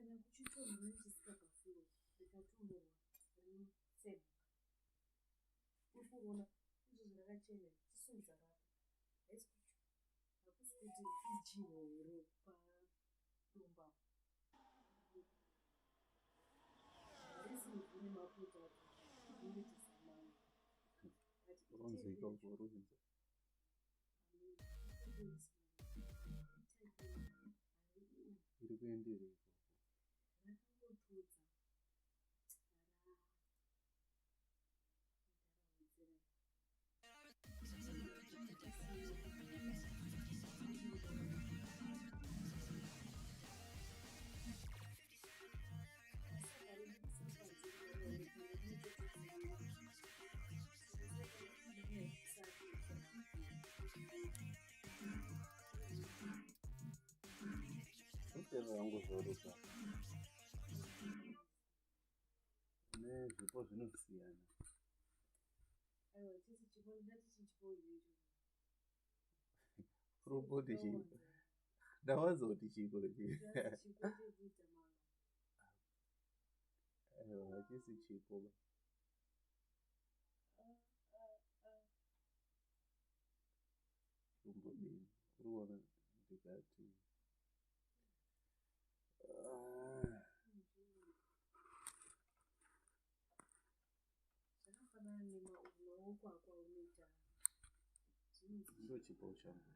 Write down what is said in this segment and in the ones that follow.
kana kuchitongo nechisikapafiwa ndikatongerwa rinosemwa ufurona izvo zvirakachena chisundza rapo haisi kucho hakusi kuti ijiwo padomba harisi kune maputa inge tisamana uronzika uvorunza iri kuendere ikoko rakangotudza utero yangu zvoruka nezvipo zvinosiyana aiwa chese chipo ndati chipo icho roboti chipo ndawazoti chipo chipo chekuita manga aiwa hachisi chipo kumbodini uriona ndikati zvakafanana nemaoko ako aunoita ndo chipo changu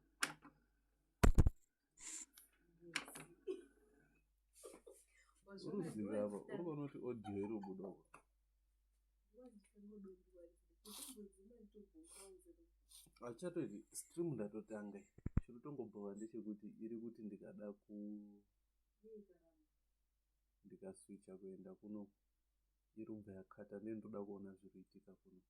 uruziva apa urikuona kuti audio iri kubudoko achatoiti stream ndatotanga chirotongobhova ndechekuti iri kuti ndikada ndikaswicha kuenda kuno irubva yakata ndendoda kuona zviriitika kuno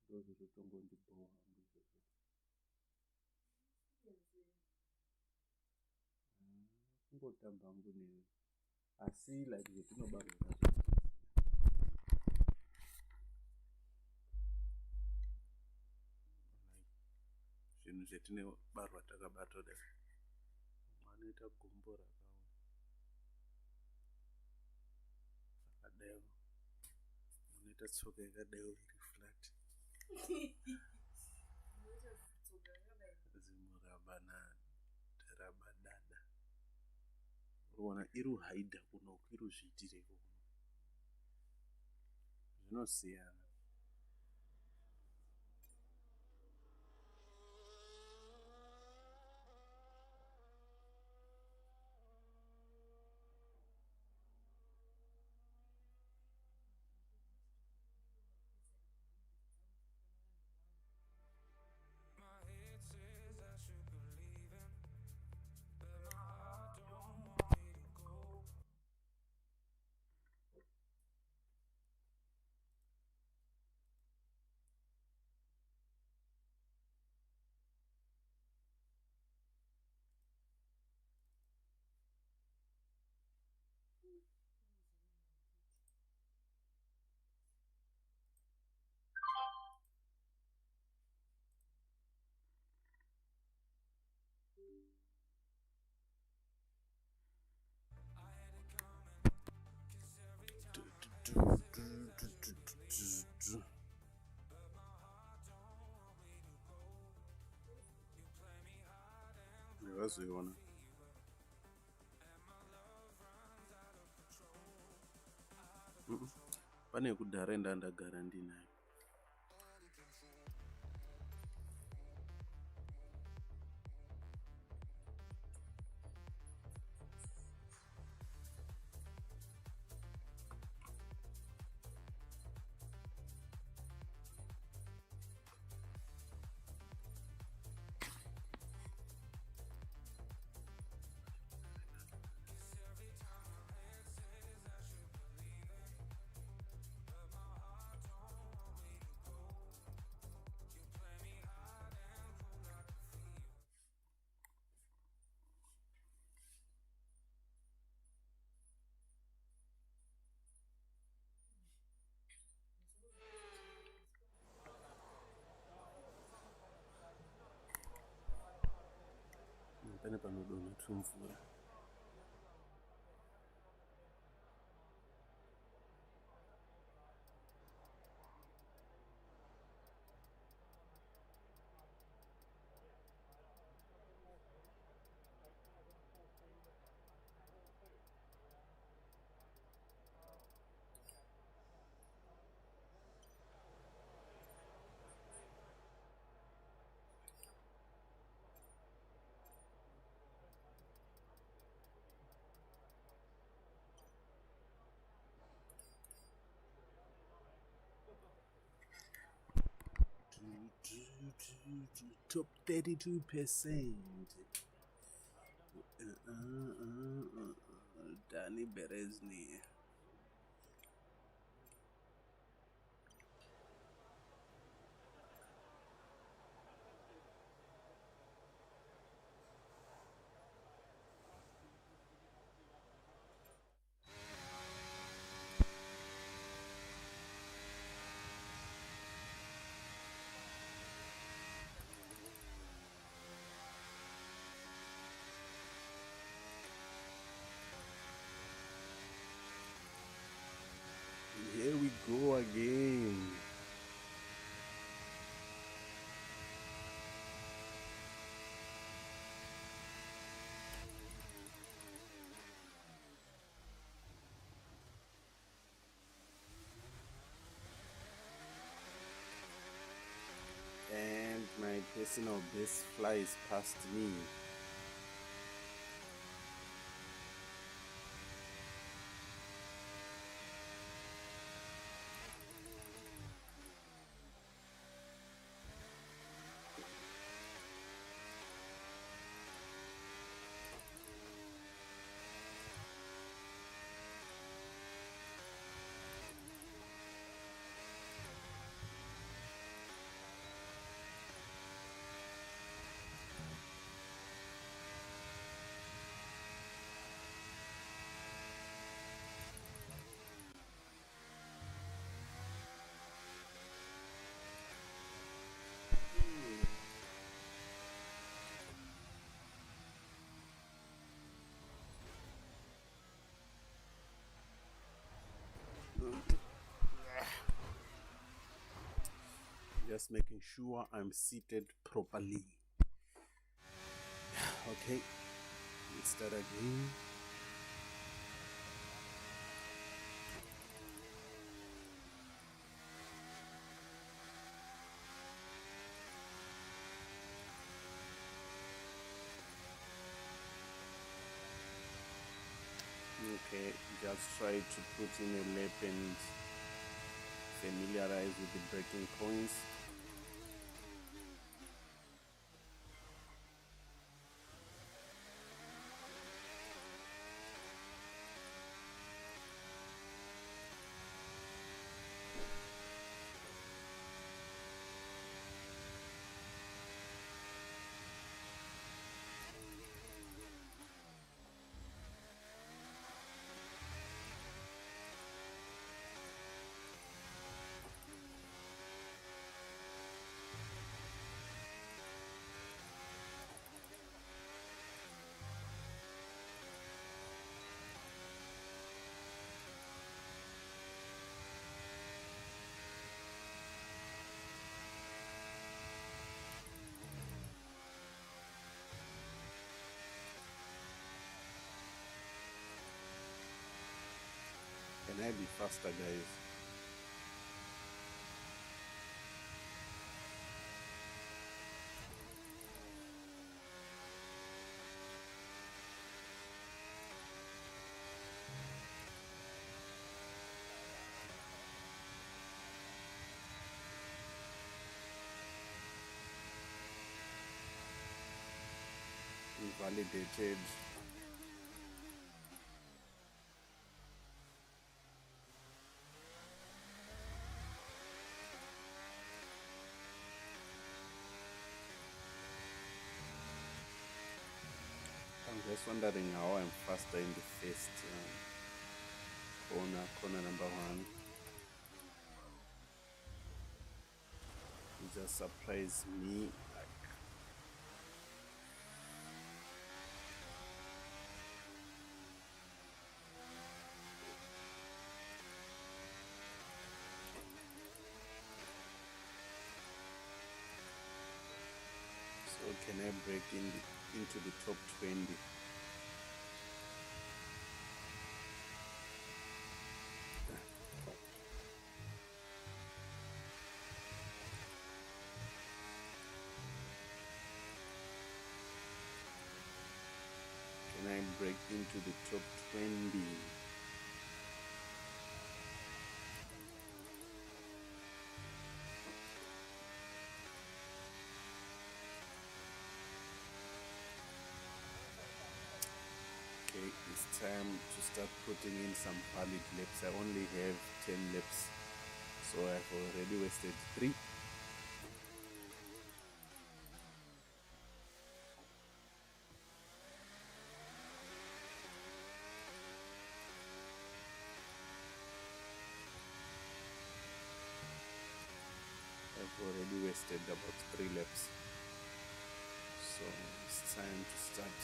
ndozvirotongondibhova hangu izvozvo kungotamba hangu newe asi like zvetinobarwa nazvo zvinhu zvetinobarwa takabata da anoita gombo rakadaiwo unoita tsoka yakadaiwo iri flat zimurabadada urikuona iri haidha kunoku iri zviitireko kuno zvinosiyana Says I should believe in, but my heart don't want me to go. ndikazoiona pane kudhara ndandagara ndinayo pane panodonha tumvura. Top 32%. Danny Berezny. Here we go again. And my personal best flies past me. Just making sure I'm seated properly. Okay, let's start again. Okay, just try to put in a lap and familiarize with the breaking points. Can I be faster, guys? Invalidated. I'm just wondering how I'm faster in the first corner number 1. It just surprised me. Like, So can I break into the top 20? Can I break into the top 20? Okay, it's time to start putting in some valid laps. I only have 10 laps, so I've already wasted 3. I've already wasted about 3 laps, so it's time to start.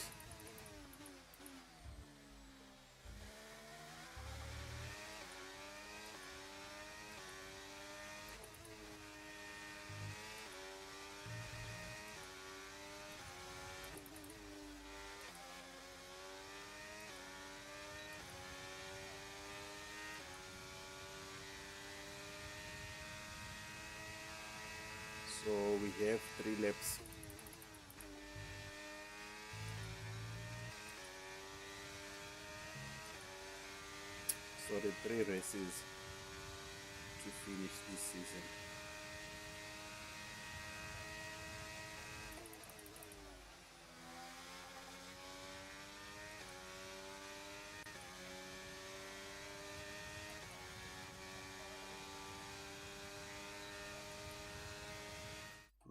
So we have 3 laps. So the 3 races to finish this season.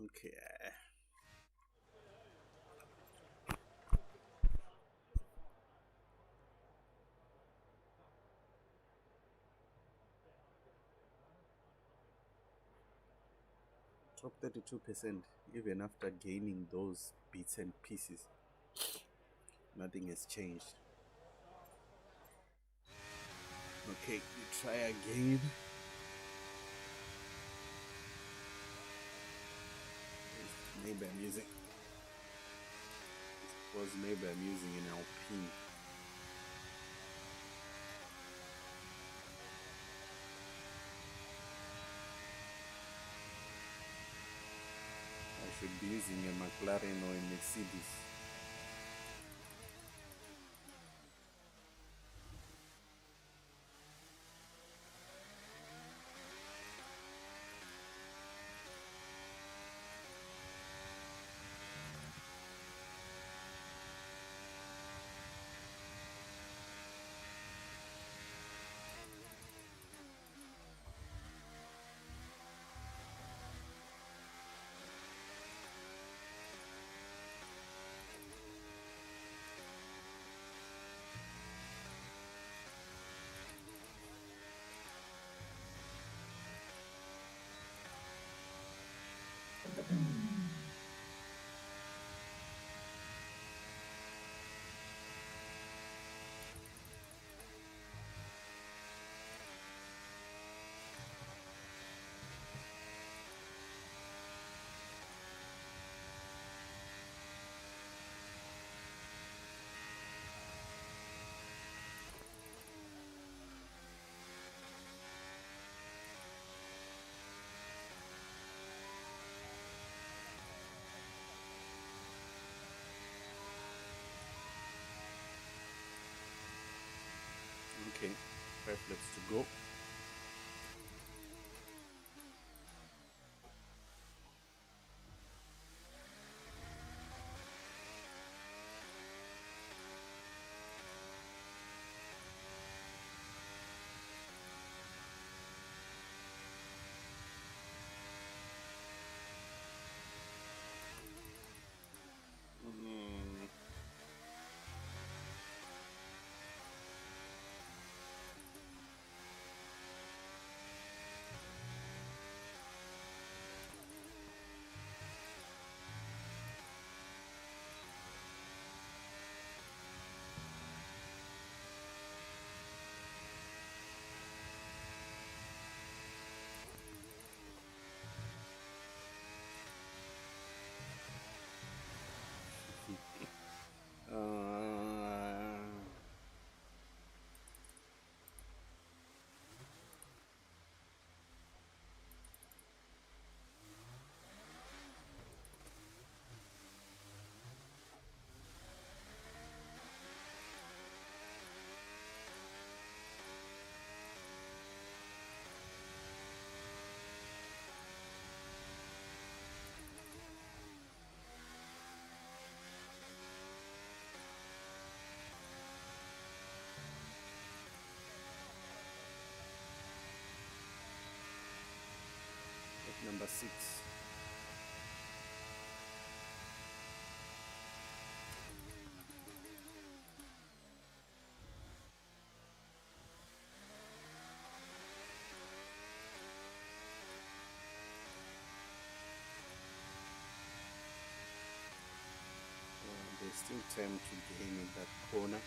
Okay. Top 32%, even after gaining those bits and pieces, nothing has changed. Okay, we try again. Maybe I'm using an Alpine. I should be using a McLaren or a Mercedes. Okay, 5 laps to go. 6. There's still time to gain in that corner.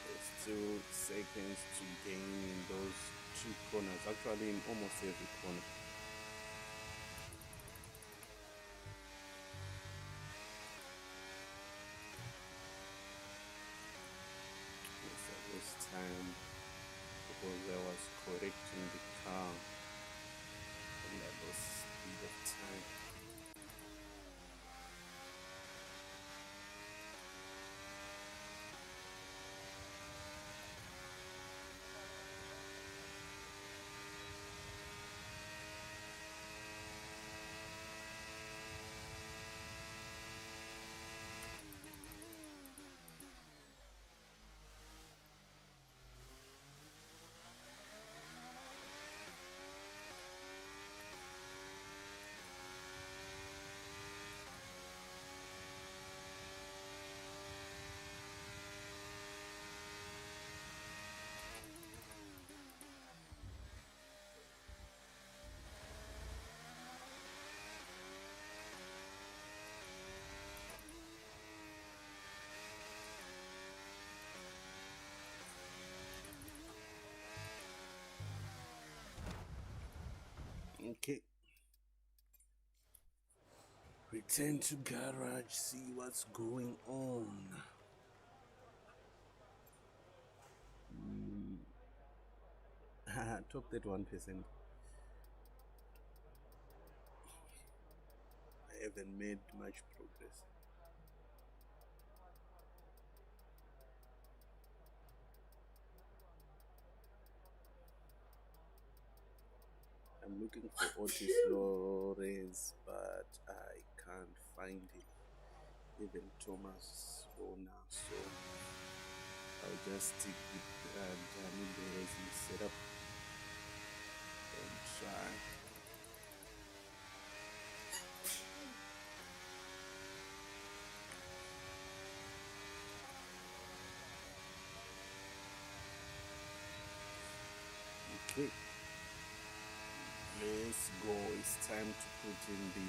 There's 2 seconds to gain in those 2 corners, actually in almost every corner. Yes, I lost time because I was correcting the car and I lost speed of time. Okay. Return to garage, see what's going on. Top that 1%. I haven't made much progress. I'm looking for Otis Lawrence, but I can't find him. Even Thomas Rona, so I'll just stick with Danny Perez's setup and try. Okay, let's go. It's time to put in the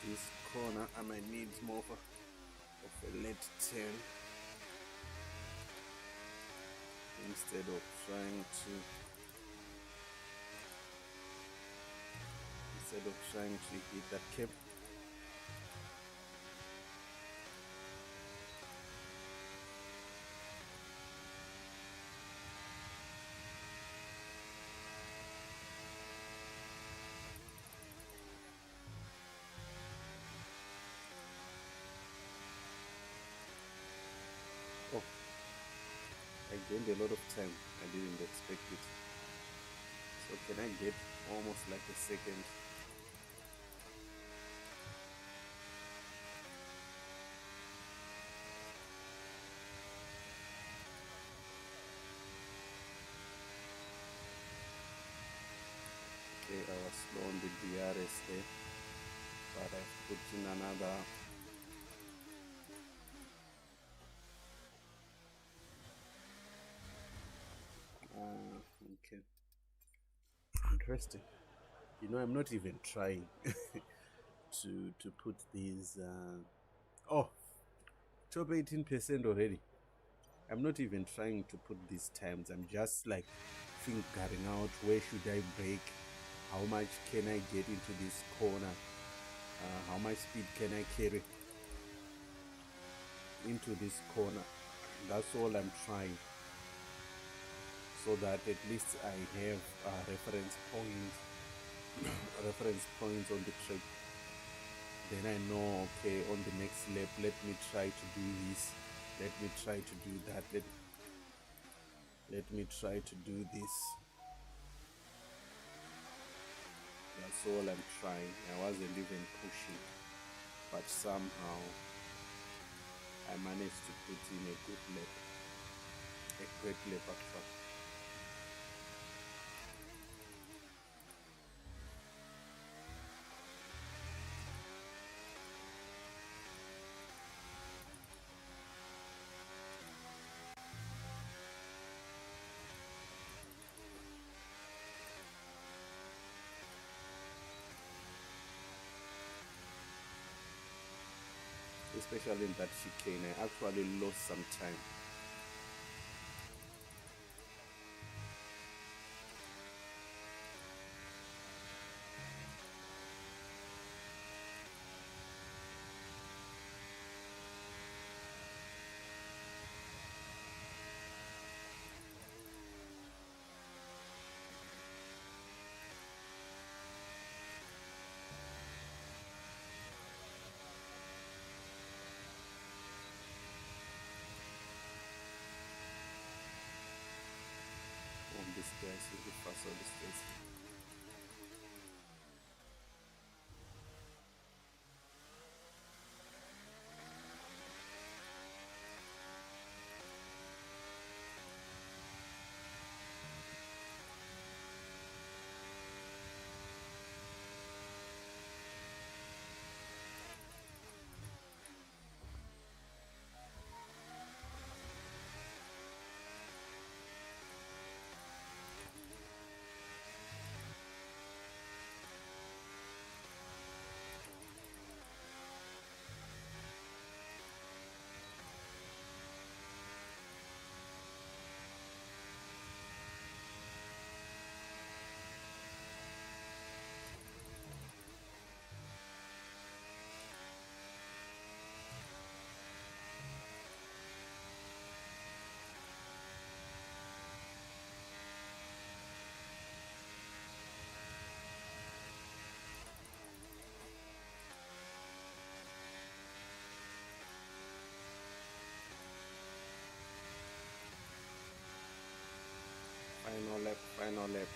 this corner. I might need more of a left turn instead of trying to hit that cap. Oh, I gained a lot of time. I didn't expect it. So can I get almost like a second? Okay, I was slow on the DRS there, but I've put in another okay. Interesting. You know, I'm not even trying to put these oh, top 18% already. I'm not even trying to put these times. I'm just like figuring out where should I brake, how much can I get into this corner, how much speed can I carry. into this corner. That's all I'm trying, so that at least I have reference points reference points on the track. Then I know, okay, on the next lap, let me try to do this, let me try to do that, let me try to do this. That's all I'm trying. I wasn't even pushing, but somehow I managed to put in a good lap, a great lap actually. Especially in that chicane, I actually lost some time. On this stairs, really fast on the stairs. Final lap, final lap.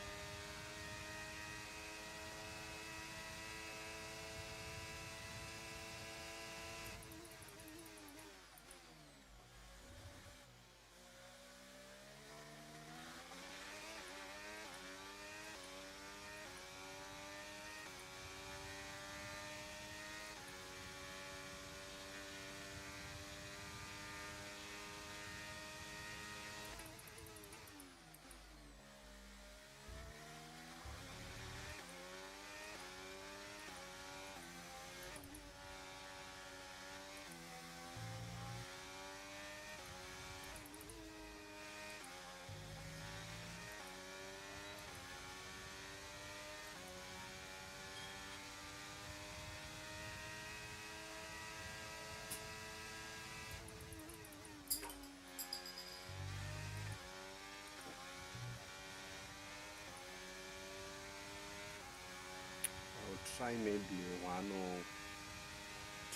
I'll try maybe 1 or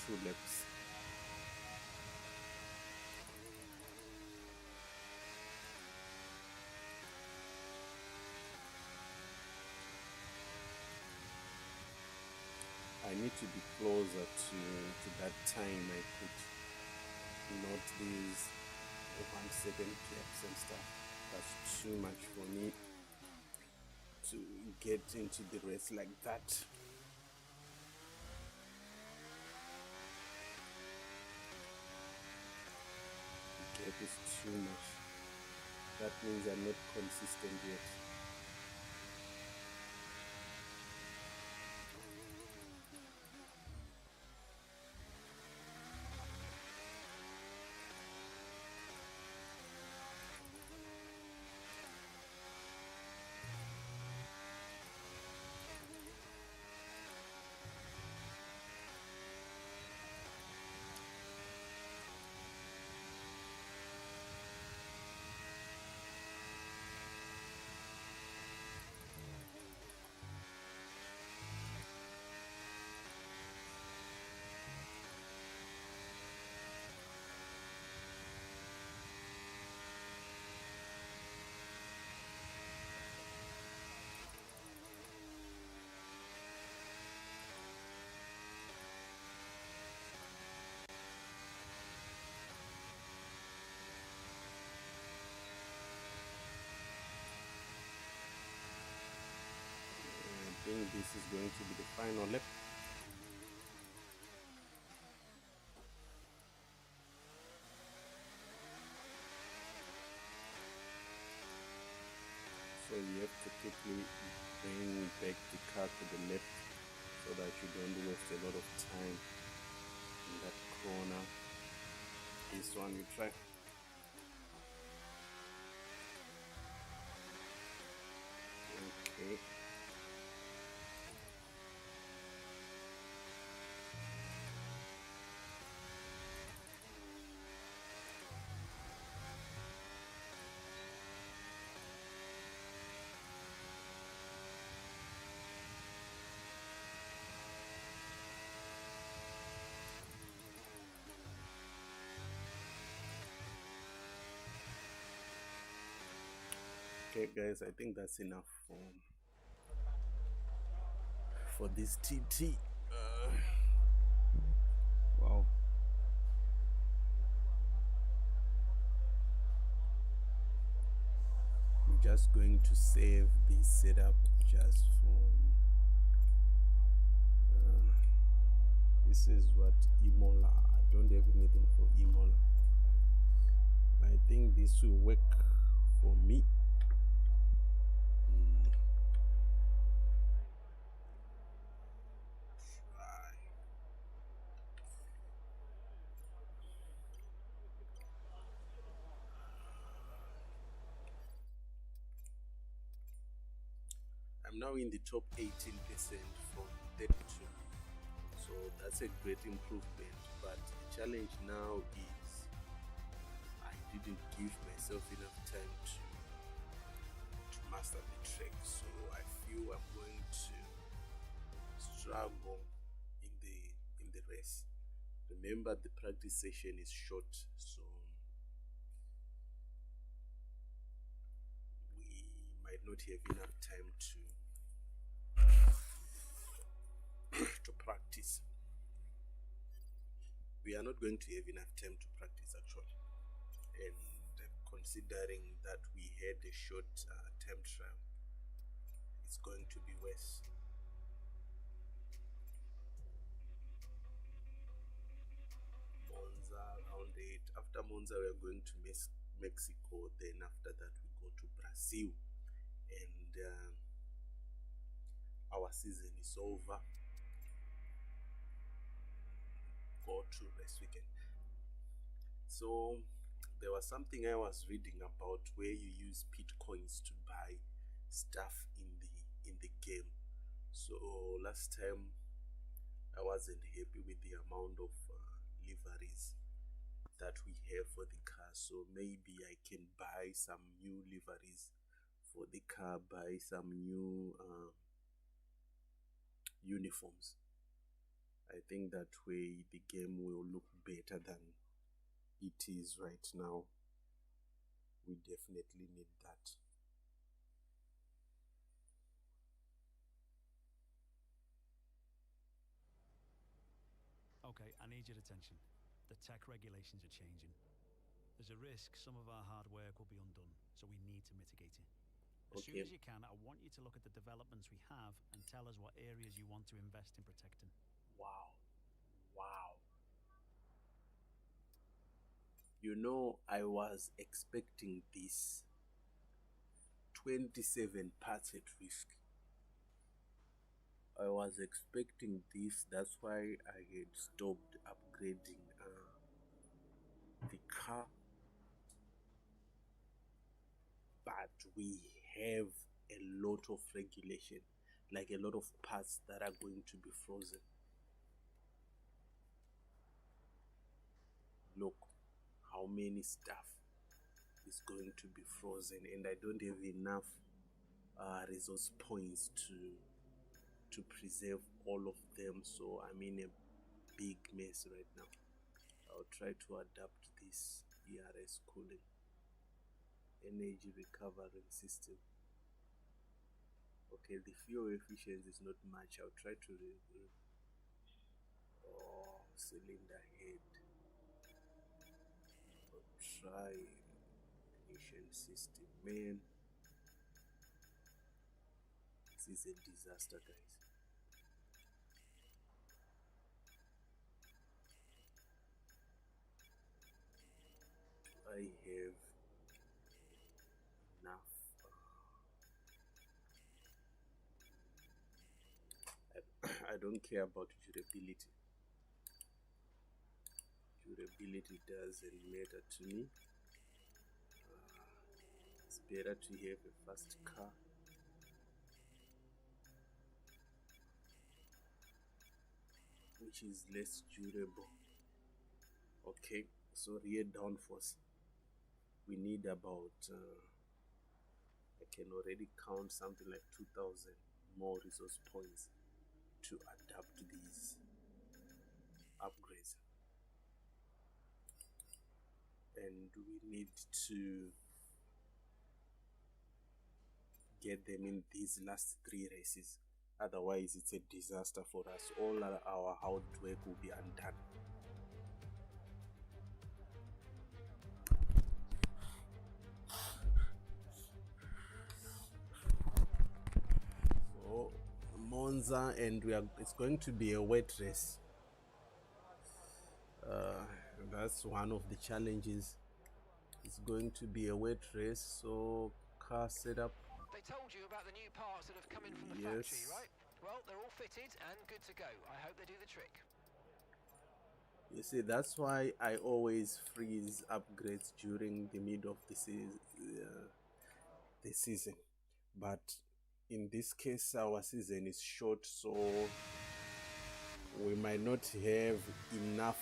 2 laps. I need to be closer to that time I put, not these 1 second gaps and stuff. That's too much for me to get into the race like that. The gap is too much. That means I'm not consistent yet. this is going to be the final lap. So you have to quickly bring back the car to the left so that you don't waste a lot of time in that corner. This one you try. Okay. Okay guys, I think that's enough for this TT. Wow. I'm just going to save this setup just for this is what Imola. I don't have anything for Imola. I think this will work for me. I'm now in the top 18% from 32, so that's a great improvement. But the challenge now is I didn't give myself enough time to master the track, so I feel I'm going to struggle in the race. Remember, the practice session is short, so we might not have enough time to practice. We are not going to have enough time to practice actually, and considering that we had a short time trial, it's going to be worse. Monza round 8. After Monza we are going to Mexico, then after that we go to Brazil, and our season is over. Go to race weekend. So there was something I was reading about where you use pit coins to buy stuff in the game. So last time I wasn't happy with the amount of liveries that we have for the car, so maybe I can buy some new liveries for the car, buy some new uniforms. I think that way the game will look better than it is right now. We definitely need that. Okay, I need your attention. The tech regulations are changing. There's a risk some of our hard work will be undone, so we need to mitigate it. As soon Okay. as you can, I want you to look at the developments we have and tell us what areas you want to invest in protecting. Wow. Wow. You know, I was expecting this 27 parts at risk. I was expecting this, that's why I had stopped upgrading the car. But we have a lot of regulation, like a lot of parts that are going to be frozen. Look how many stuff is going to be frozen, and I don't have enough resource points to preserve all of them, so I'm in a big mess right now. I'll try to adapt this ERS cooling energy recovery system. Okay, the fuel efficiency is not much. I'll try to cylinder head. I'll try ignition system. Man, this is a disaster, guys. I have enough. I don't care about durability. Durability doesn't matter to me. It's better to have a fast car which is less durable. Okay, so rear downforce, we need about I can already count something like 2,000 more resource points to adapt these upgrades, and we need to get them in these last 3 races. Otherwise it's a disaster for us. All our hard work will be undone. So Monza, and it's going to be a wet race. That's one of the challenges. It's going to be a wet race, so car setup. They told you about the new parts that have come in from the Yes. factory, right? Well, they're all fitted and good to go. I hope they do the trick. You see, that's why I always freeze upgrades during the mid of the season. But in this case, our season is short, so we might not have enough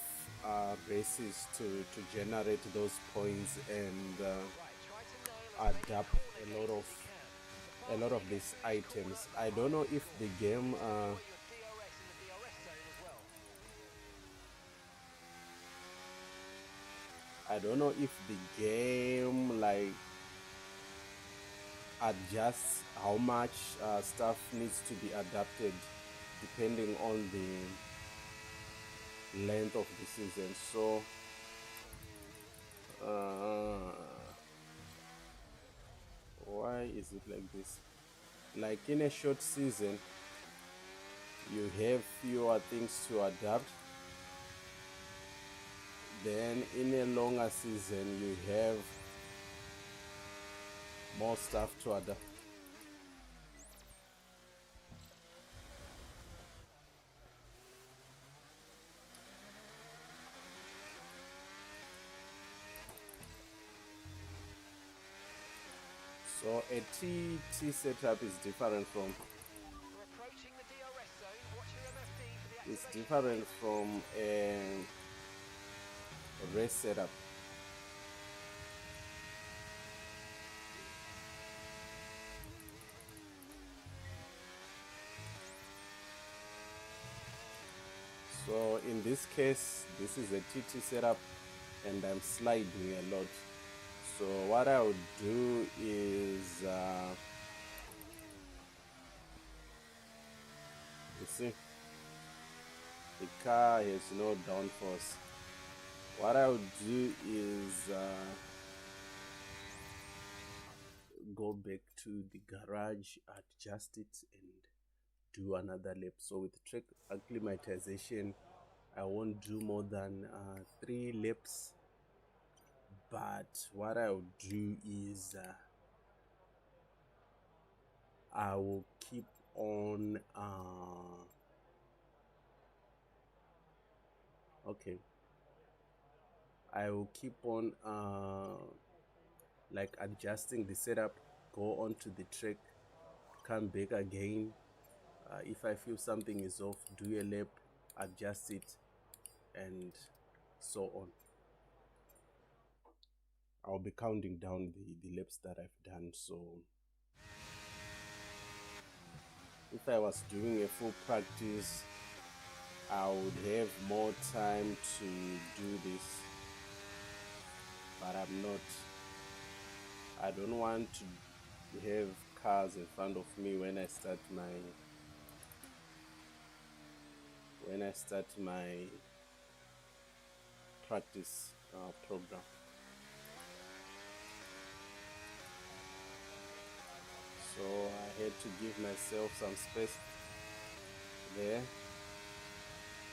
races to generate those points and adapt a lot of these items. I don't know if the game like adjusts how much stuff needs to be adapted depending on the length of the season. So why is it like this? Like in a short season you have fewer things to adapt, then in a longer season you have more stuff to adapt. So a TT setup is different from We're approaching the DRS zone. Watch your MFD for the it's activation. different from a race setup. So in this case, this is a TT setup and I'm sliding a lot. So what I would do is you see, the car has no downforce. What I would do is go back to the garage, adjust it, and do another lap. So with track acclimatization, I won't do more than 3 laps. But what I will do is I will keep on I will keep on like adjusting the setup, go onto the track, come back again. If I feel something is off, do a lap, adjust it, and so on. I'll be counting down the laps that I've done. So if I was doing a full practice, I would have more time to do this, but I'm not. I don't want to have cars in front of me when I start my practice program. So I had to give myself some space there,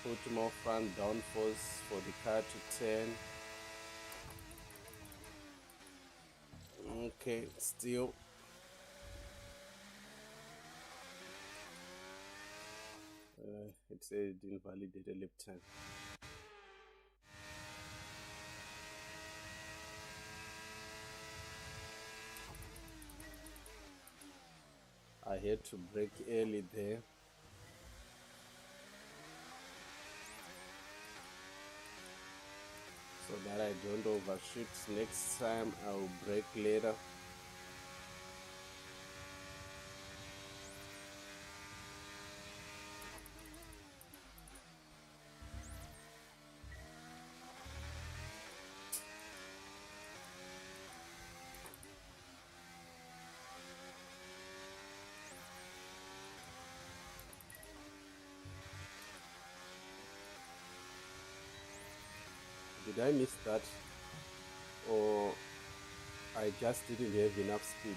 put more front downforce for the car to turn, Okay, still. It said invalidated lap time. I had to brake early there. So that I don't overshoot. Next time I'll brake later. Did I miss that? Or I just didn't have enough speed?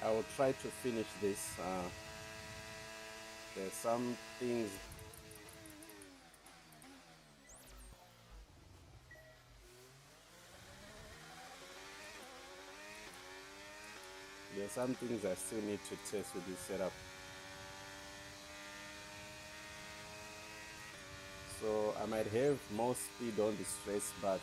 I will try to finish this. There's some things. There's some things I still need to test with this setup. So I might have more speed on the stress, but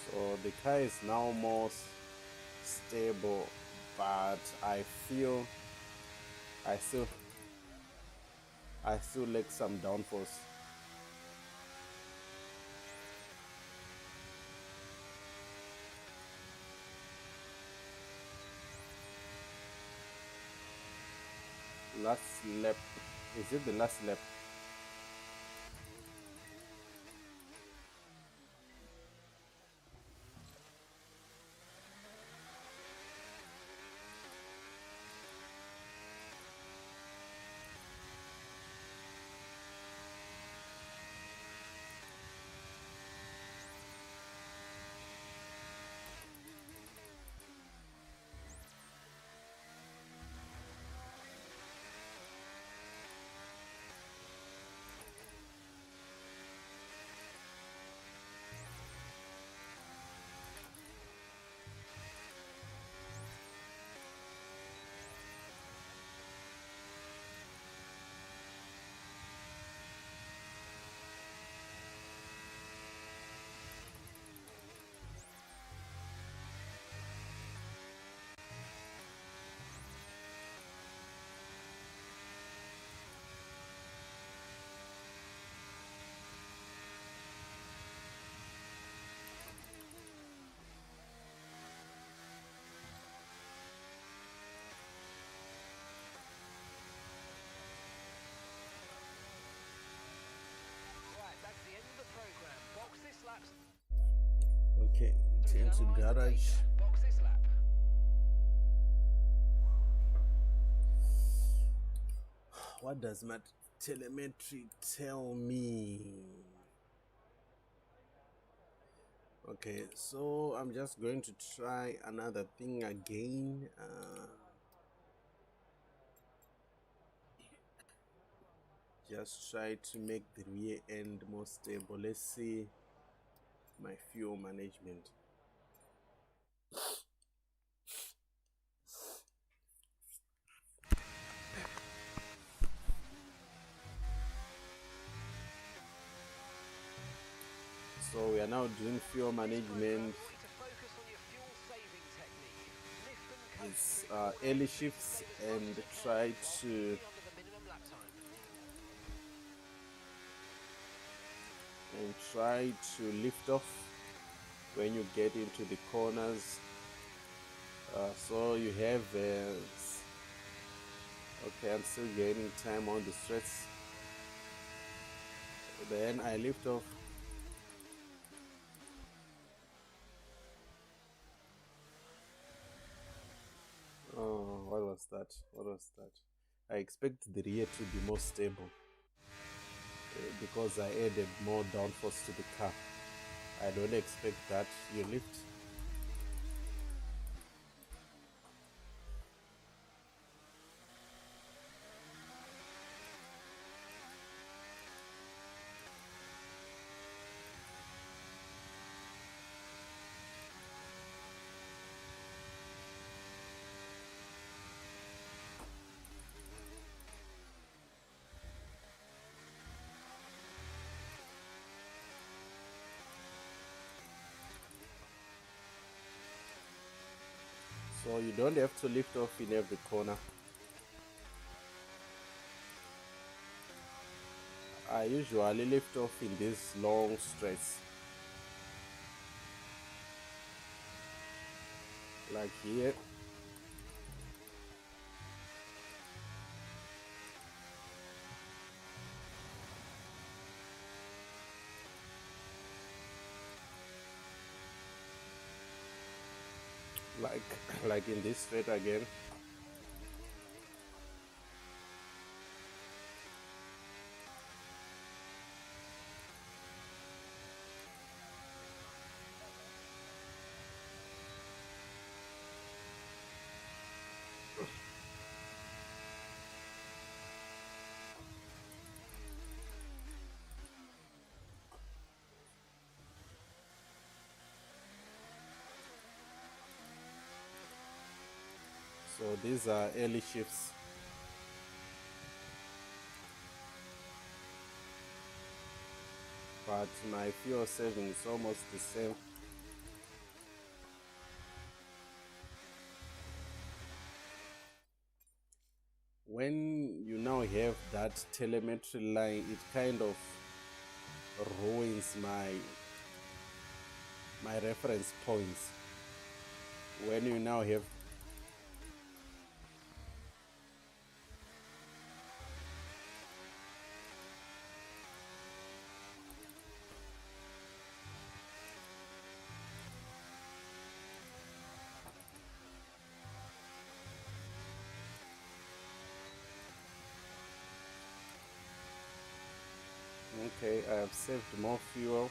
so the car is now more stable, but I feel I still lack some downforce. Last lap. Is it the last lap? Right, that's the end of the program. Box this lap. Okay, return to Analyse the garage. data. Box this lap. What does my telemetry tell me? Okay, so I'm just going to try another thing again. Just try to make the rear end more stable. Let's see my fuel management. So we are now doing fuel management. We want you to focus on your fuel saving technique. Lift and coast It's through your early corners. shifts Save as much and as you can try while to keeping under the minimum lap time. lift off when you get into the corners. So you have okay, I'm still gaining time on the straights. Then I lift off. Oh, what was that? What was that? I expect the rear to be more stable because I added more downforce to the car. I don't expect that. You lift. So you don't have to lift off in every corner. I usually lift off in these long straights. Like here. Like in this straight again. So these are early shifts. But my fuel saving is almost the same. When you now have that telemetry line, it kind of ruins my reference points. When you now have okay, I have saved more fuel.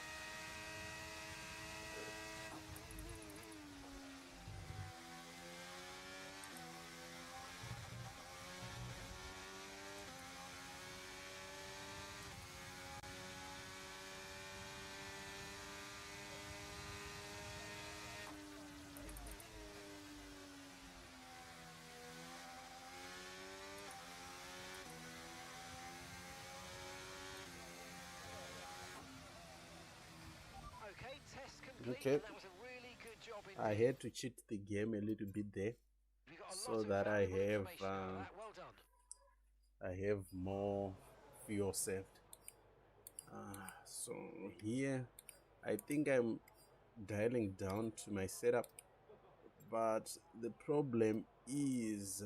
Okay, test complete. Okay, And that was a really good job I indeed. had to cheat the game a little bit there We got a so lot of that valuable information out of that. Well done. I have more fuel saved. So here I think I'm dialing down to my setup, but the problem is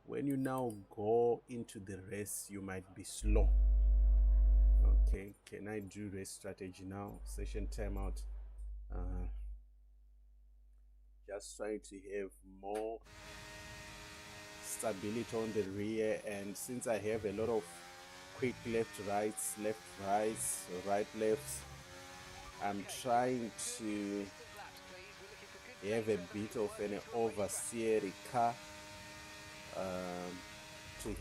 when you now go into the race you might be slow. Okay, can I do race strategy now? Session timeout. Just trying to have more stability on the rear, and since I have a lot of quick left rights, right lefts, I'm trying to have a bit of an oversteer car to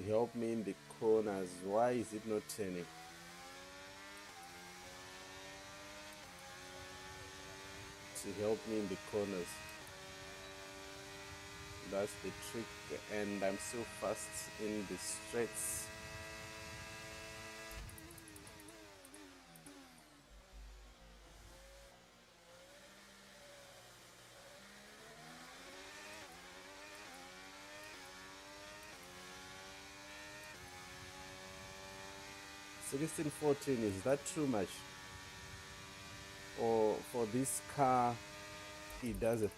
help me in the corners. Why is it not turning? To help me in the corners. That's the trick, and I'm so fast in the straights. 1614, is that too much? Or for this car, it doesn't?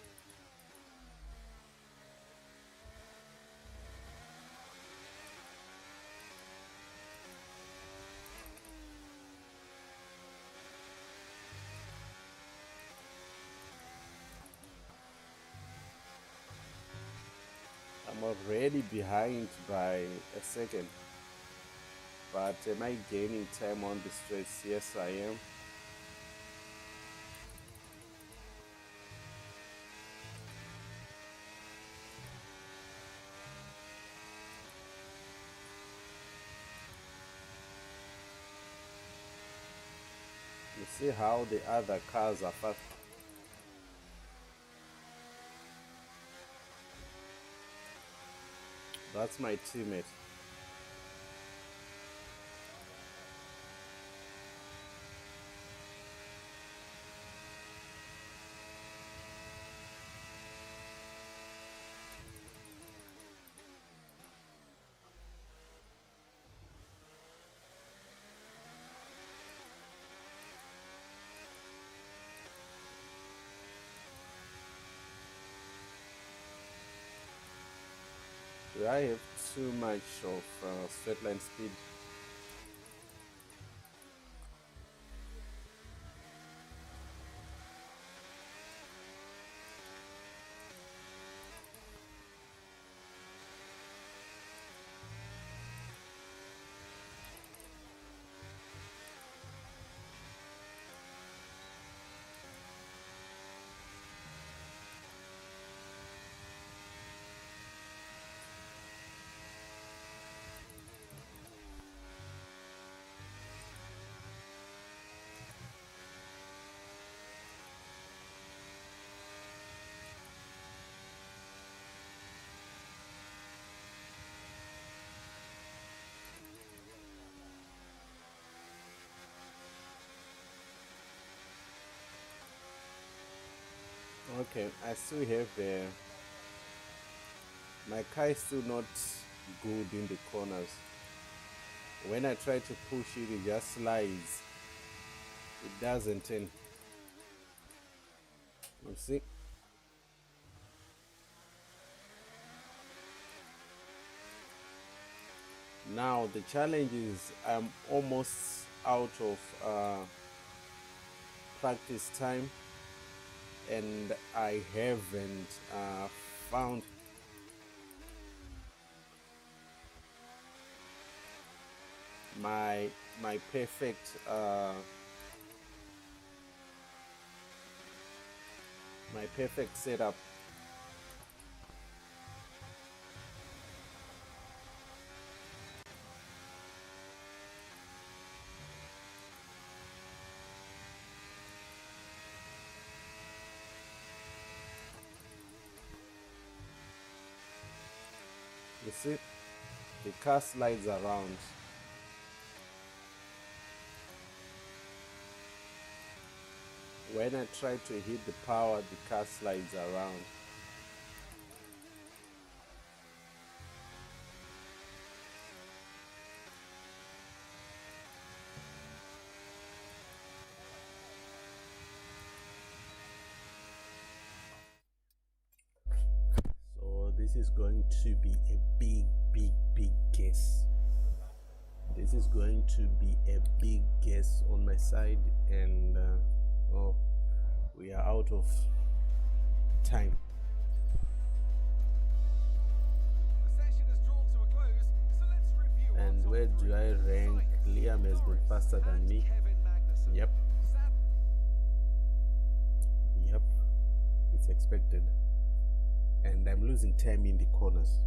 I'm already behind by a second. But am I gaining time on the straights? Yes, I am. You see how the other cars are fast. That's my teammate. Do I have too much of straight line speed? Okay, I still have my car is still not good in the corners. When I try to push it, it just slides. It doesn't turn. You see? Now the challenge is I'm almost out of practice time, and I haven't found my perfect setup. You see, the car slides around. When I try to hit the power, the car slides around. So this is going to be a big guess. This is going to be a big guess on my side, and oh, we are out of time. The session has drawn to a close, so let's review. And where do I rank? Liam has been faster than me. Yep. Yep. It's expected. And I'm losing time in the corners.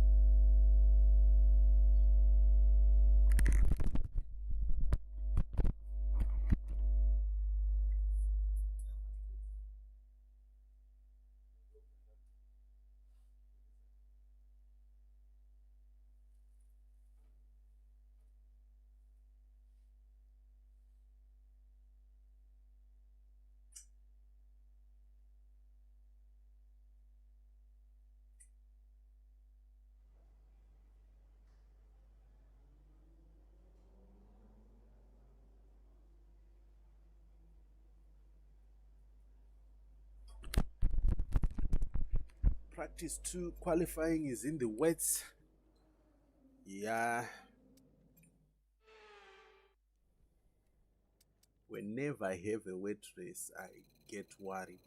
Practice 2 qualifying is in the wets. Yeah. Whenever I have a wet race, I get worried.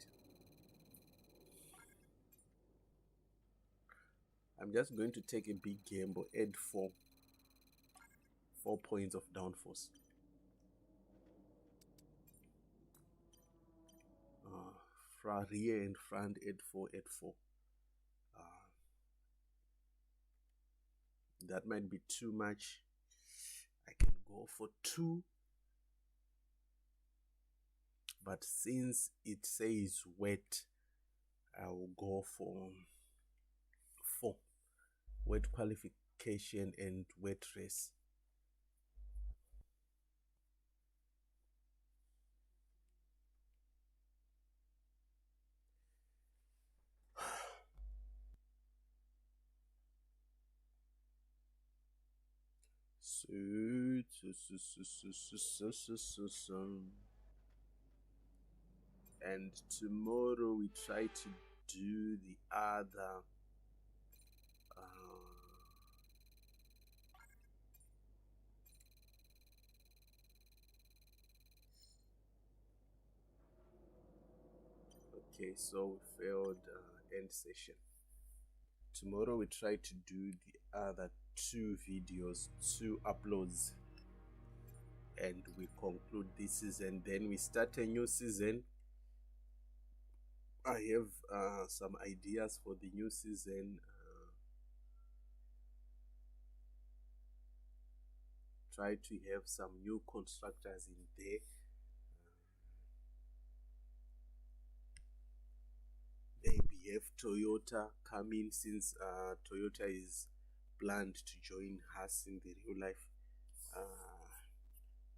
I'm just going to take a big gamble, add 4 points of downforce. Rear and front, add 4. That might be too much. I can go for 2. But since it says wet, I will go for 4. Wet qualification and wet race. And tomorrow we try to do the other okay, so we failed end session. Tomorrow we try to do the other 2 videos, 2 uploads, and we conclude this season. Then we start a new season. I have some ideas for the new season. Try to have some new constructors in there. Maybe have Toyota come in, since Toyota is planned to join us in the real life.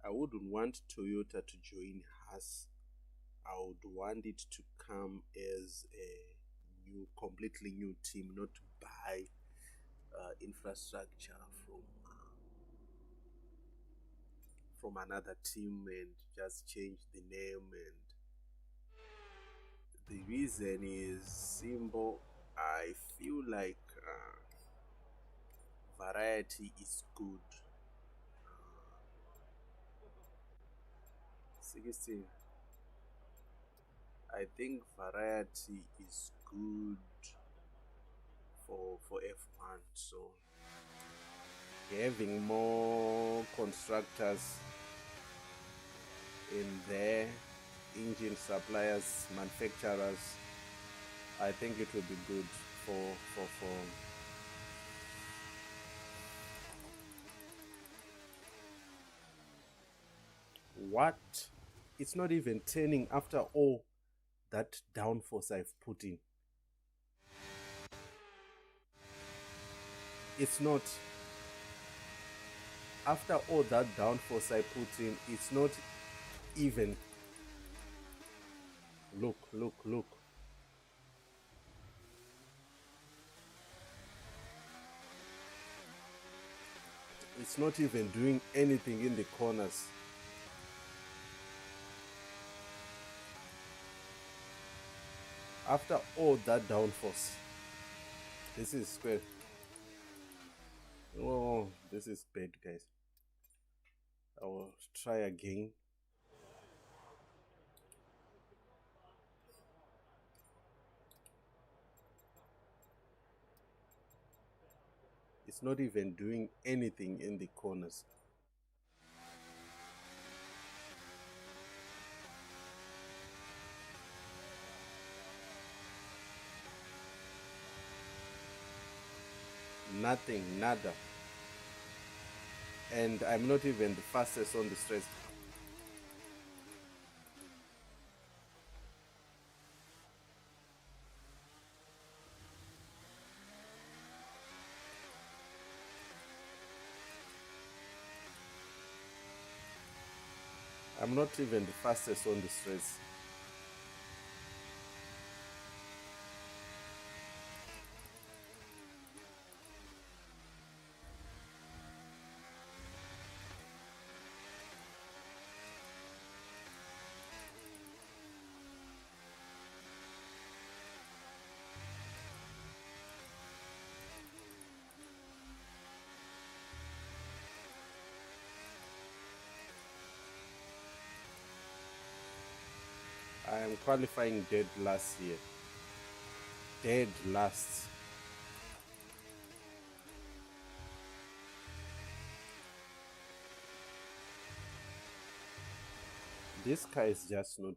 I wouldn't want Toyota to join us. I would want it to come as a completely new team, not to buy infrastructure from another team and just change the name. And the reason is simple. I feel like variety is good. 16. I think variety is good for F1. So having more constructors in there, engine suppliers, manufacturers, I think it will be good for what? It's not even turning after all that downforce I've put in. It's not. After all that downforce I put in, it's not even. Look. It's not even doing anything in the corners. After all that downforce, this is square. Oh, this is bad, guys. I will try again. It's not even doing anything in the corners. Nothing, nada. And I'm not even the fastest on the straight. I'm not even the fastest on the straights. I'm qualifying dead last here. Dead last. This car is just not,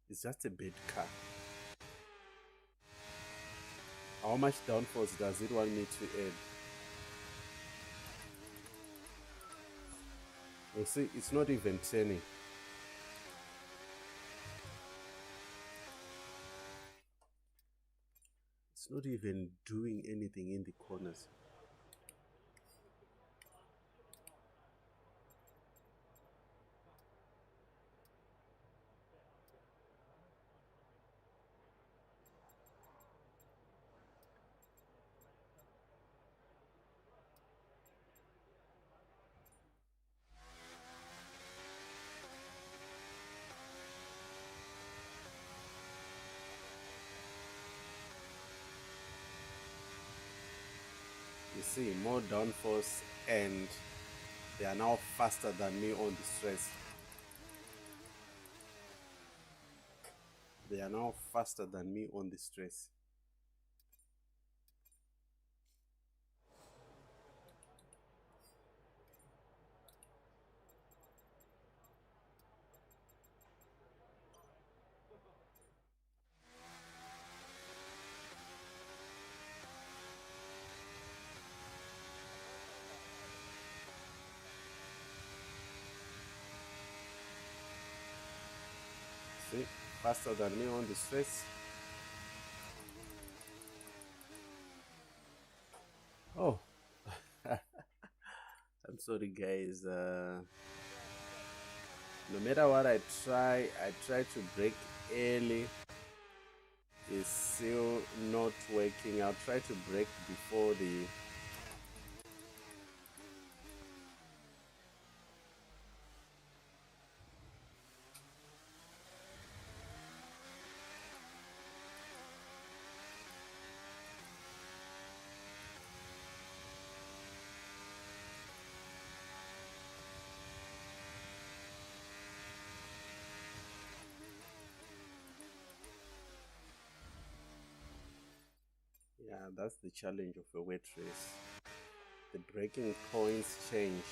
it's just a bad car. How much downforce does it want me to add? You see, it's not even turning. It's not even doing anything in the corners. You see, more downforce, and they are now faster than me on the stress. They are now faster than me on the stress. See, faster than me on the stress. Oh, I'm sorry, guys. No matter what I try to brake early. It's still not working. I'll try to brake before the yeah, that's the challenge of a wet race. The braking points change.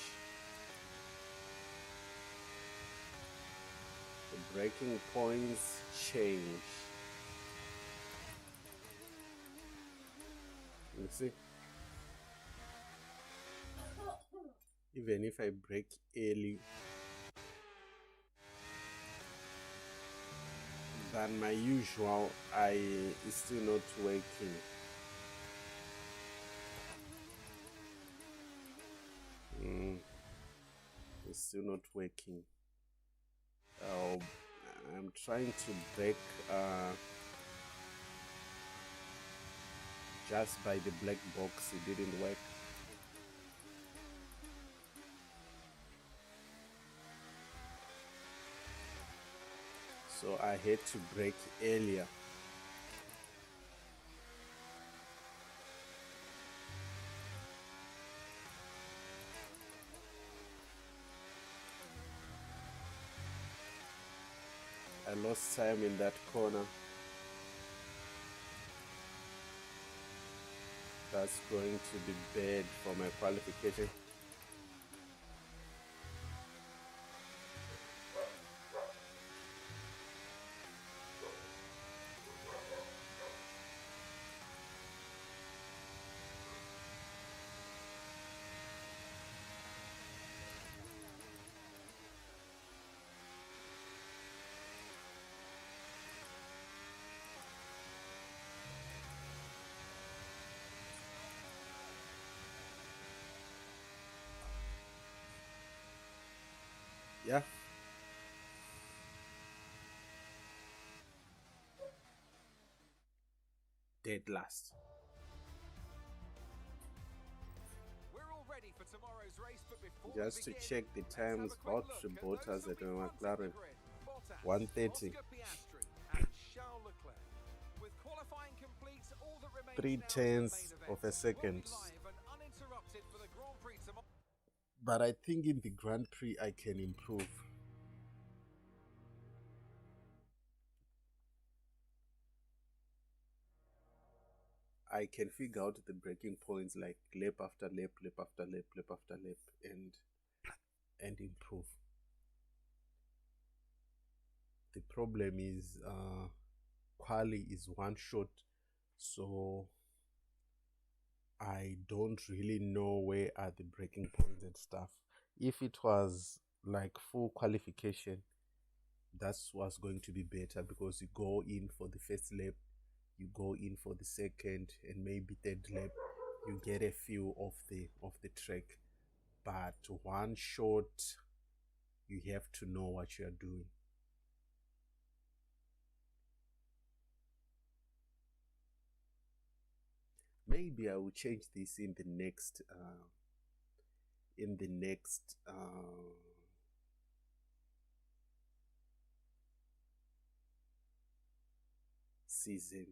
The braking points change. You see? Even if I brake early than my usual, it's still not working. It's still not working. I'm trying to brake just by the black box. It didn't work. So I had to brake earlier. I lost time in that corner. That's going to be bad for my qualification. Yeah. Dead last. We're all ready for tomorrow's race, but before Just to check the times, Valtteri Bottas at McLaren, 1:30. 3/10 of a second. But I think in the Grand Prix I can improve. I can figure out the breaking points like lap after lap, lap after lap, lap after lap, and improve. The problem is quali is one shot, so I don't really know where are the breaking points and stuff. If it was like full qualification, that's what's going to be better, because you go in for the first lap, you go in for the second and maybe third lap, you get a feel of the track. But one shot, you have to know what you are doing. Maybe I will change this in the next season.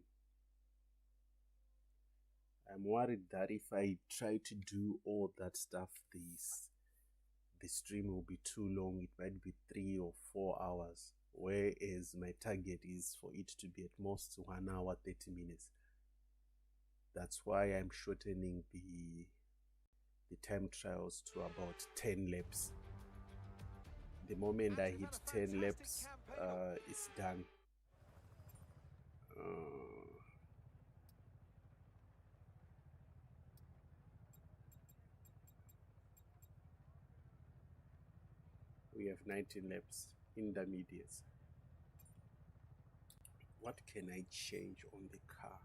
I'm worried that if I try to do all that stuff, the stream will be too long. It might be 3 or 4 hours, whereas my target is for it to be at most 1 hour 30 minutes. That's why I'm shortening the time trials to about 10 laps. The moment I hit 10 laps, it's done. We have 19 laps, intermediates. What can I change on the car?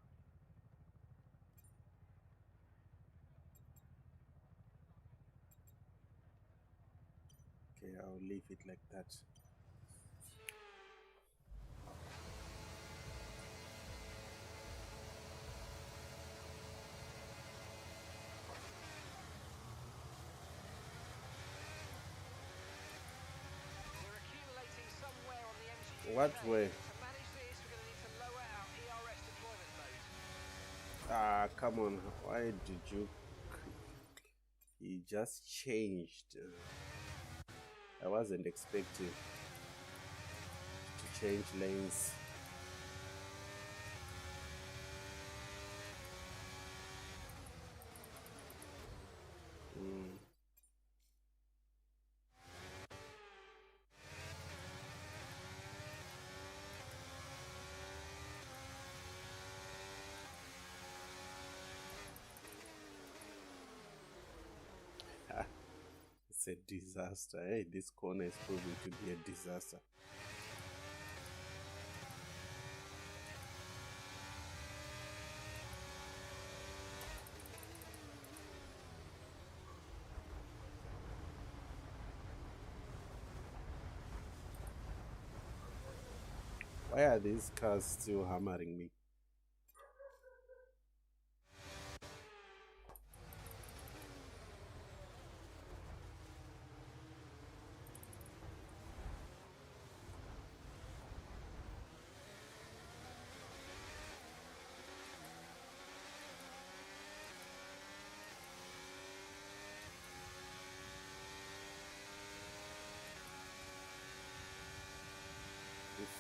Okay, I'll leave it like that. We're accumulating somewhere on the MGU. What way? To manage this, we're going to need to lower our ERS deployment mode. Ah, come on. Why did you... He just changed. I wasn't expecting to change lanes. It's a disaster. Hey, this corner is proving to be a disaster. Why are these cars still hammering me?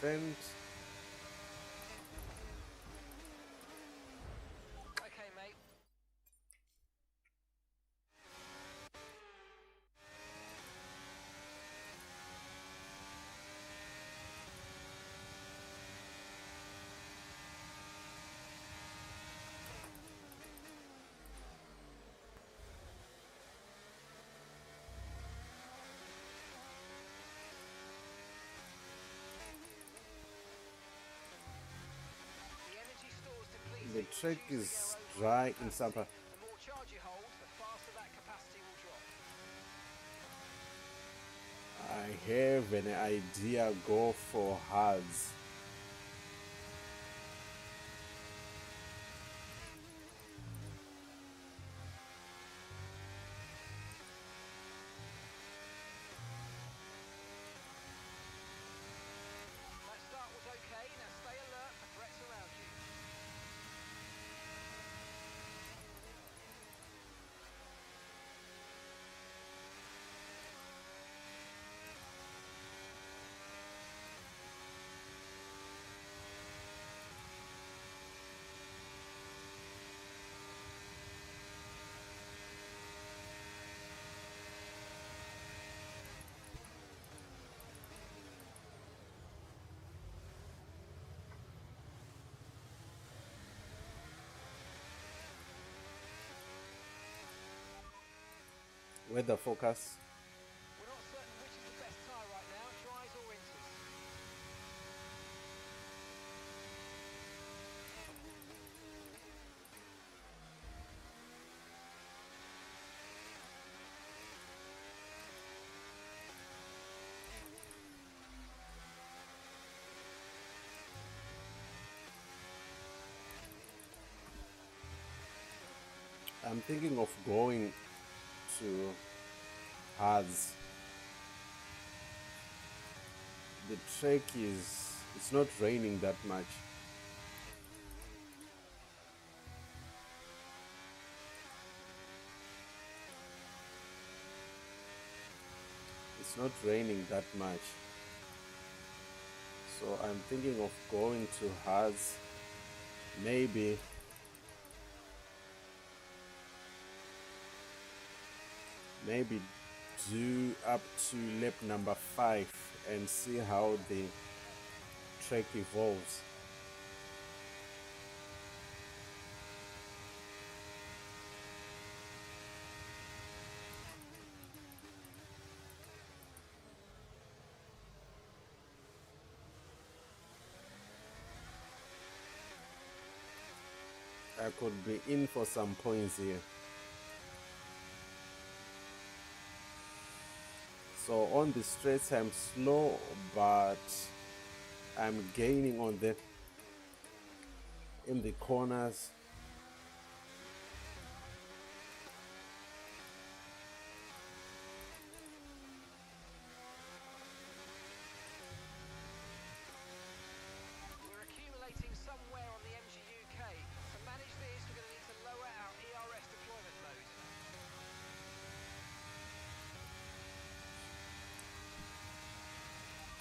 Defend. Okay, mate. The energy stores depleting. The track is dry in some part. The more charge you hold, the faster that capacity will drop. I have an idea. Go for hards. That start was okay. Now stay alert for threats around you. weather forecast. We're not certain which is the best tyre right now, dries or winters. I'm thinking of going to Hards. The track it's not raining that much. It's not raining that much. So I'm thinking of going to Hards. Maybe do up to lap number 5 and see how the track evolves. I could be in for some points here. So on the straights I'm slow, but I'm gaining on that in the corners. We're accumulating somewhere on the MGUK. To manage this, we're going to need to lower our ERS deployment mode.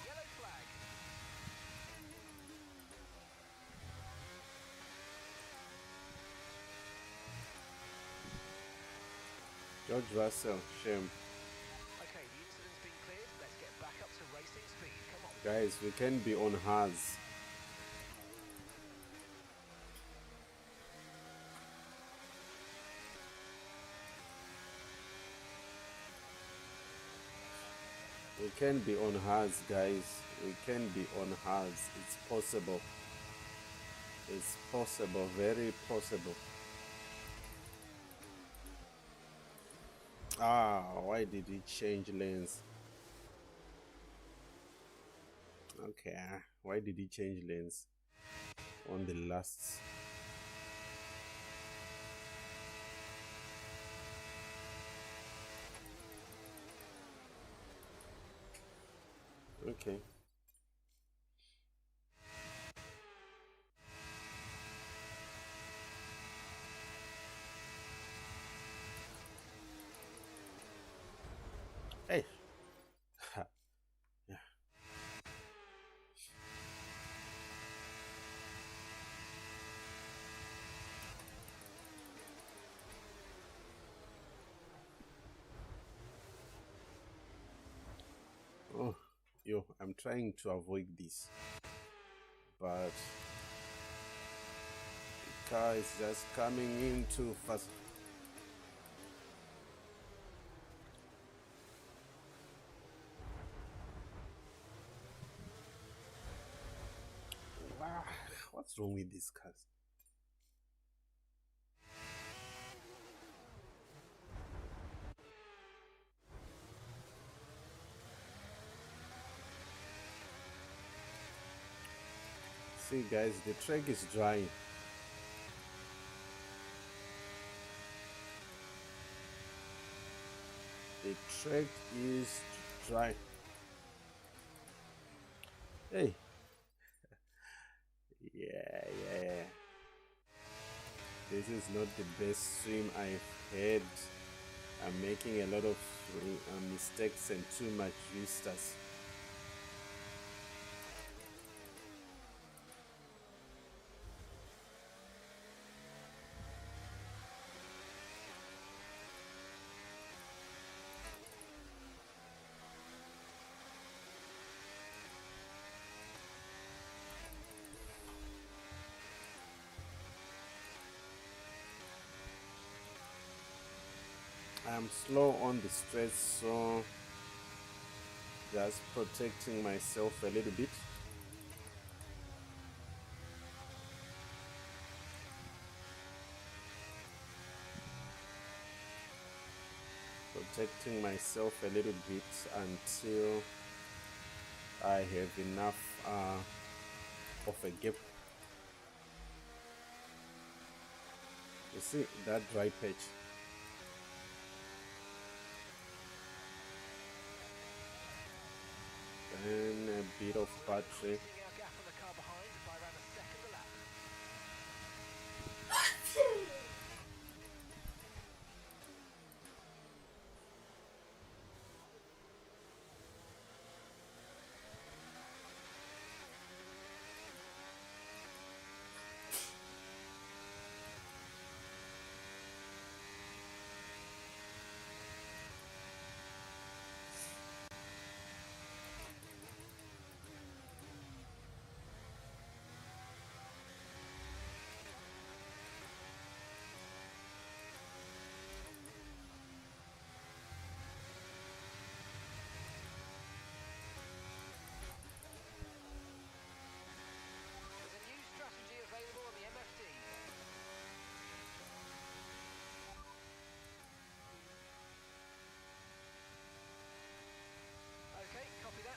Yellow flag. George Russell, shame. Okay, the incident's been cleared. Let's get back up to racing speed. Come on. Guys, we can be on Hards. We can be on Hards, guys. We can be on Hards. It's possible. It's possible, very possible. Ah, why did he change lanes? Okay, why did he change lanes on the last? Okay. Hey. Yeah. Oh, I'm trying to avoid this, but the car is just coming in too fast. Wow, what's wrong with this car? See guys, the track is dry. The track is dry. Hey. Yeah. This is not the best swim I've had. I'm making a lot of mistakes and too much restarts. I'm I'm slow on the stretch, so just protecting myself a little bit. Protecting myself a little bit until I have enough of a gap. You see that dry patch? Then a bit of battery. Increasing our gap on the car behind by around a second a lap. There's a new strategy available on the MFD. Okay, copy that.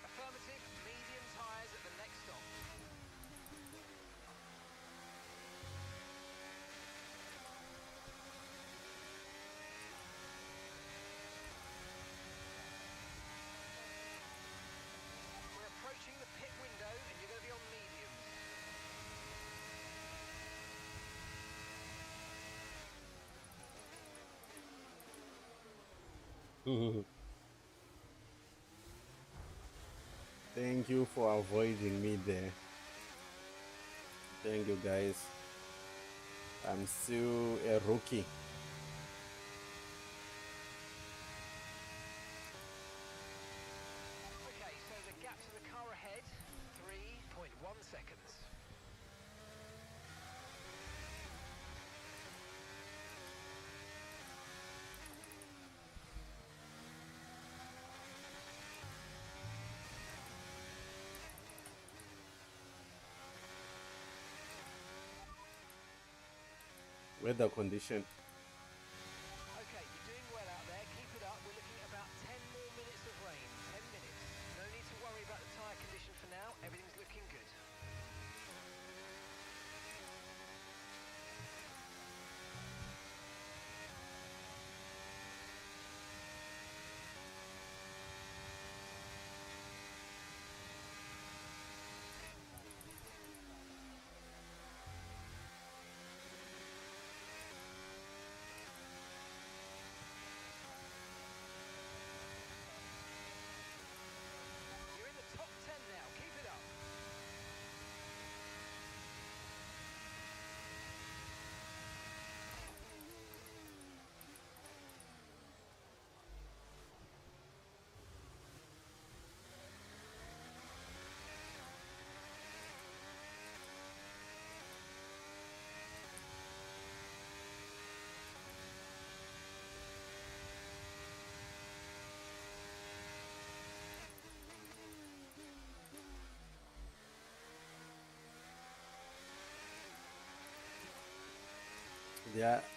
Affirmative, medium tyres at the next stop. We're approaching the pit window and you're going to be on mediums. Thank you for avoiding me there. Thank you, guys. I'm still a rookie. Okay, so the gap to the car ahead, 3.1 seconds. Weather condition. Okay, you're doing well out there. Keep it up. We're looking at about 10 more minutes of rain. 10 minutes. No need to worry about the tyre condition for now. Everything's looking good. You're in the top 10 now. Keep it up.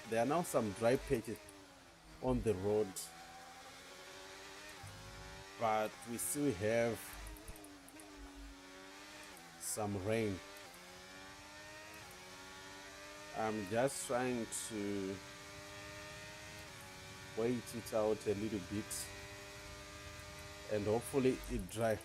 There are now some dry patches on the road, but we still have some rain. I'm just trying to wait it out a little bit and hopefully it dries.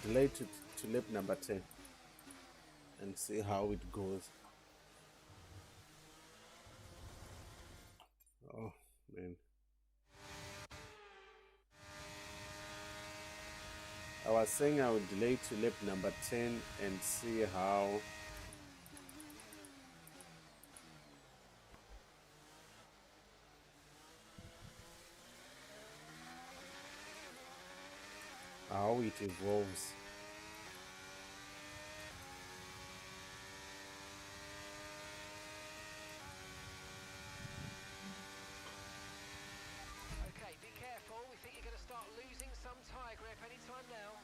delay to lap number 10 and see how it goes. Oh man, I was saying I would delay to lap number 10 and see how it evolves. Okay, be careful. We think you're going to start losing some tyre grip anytime now.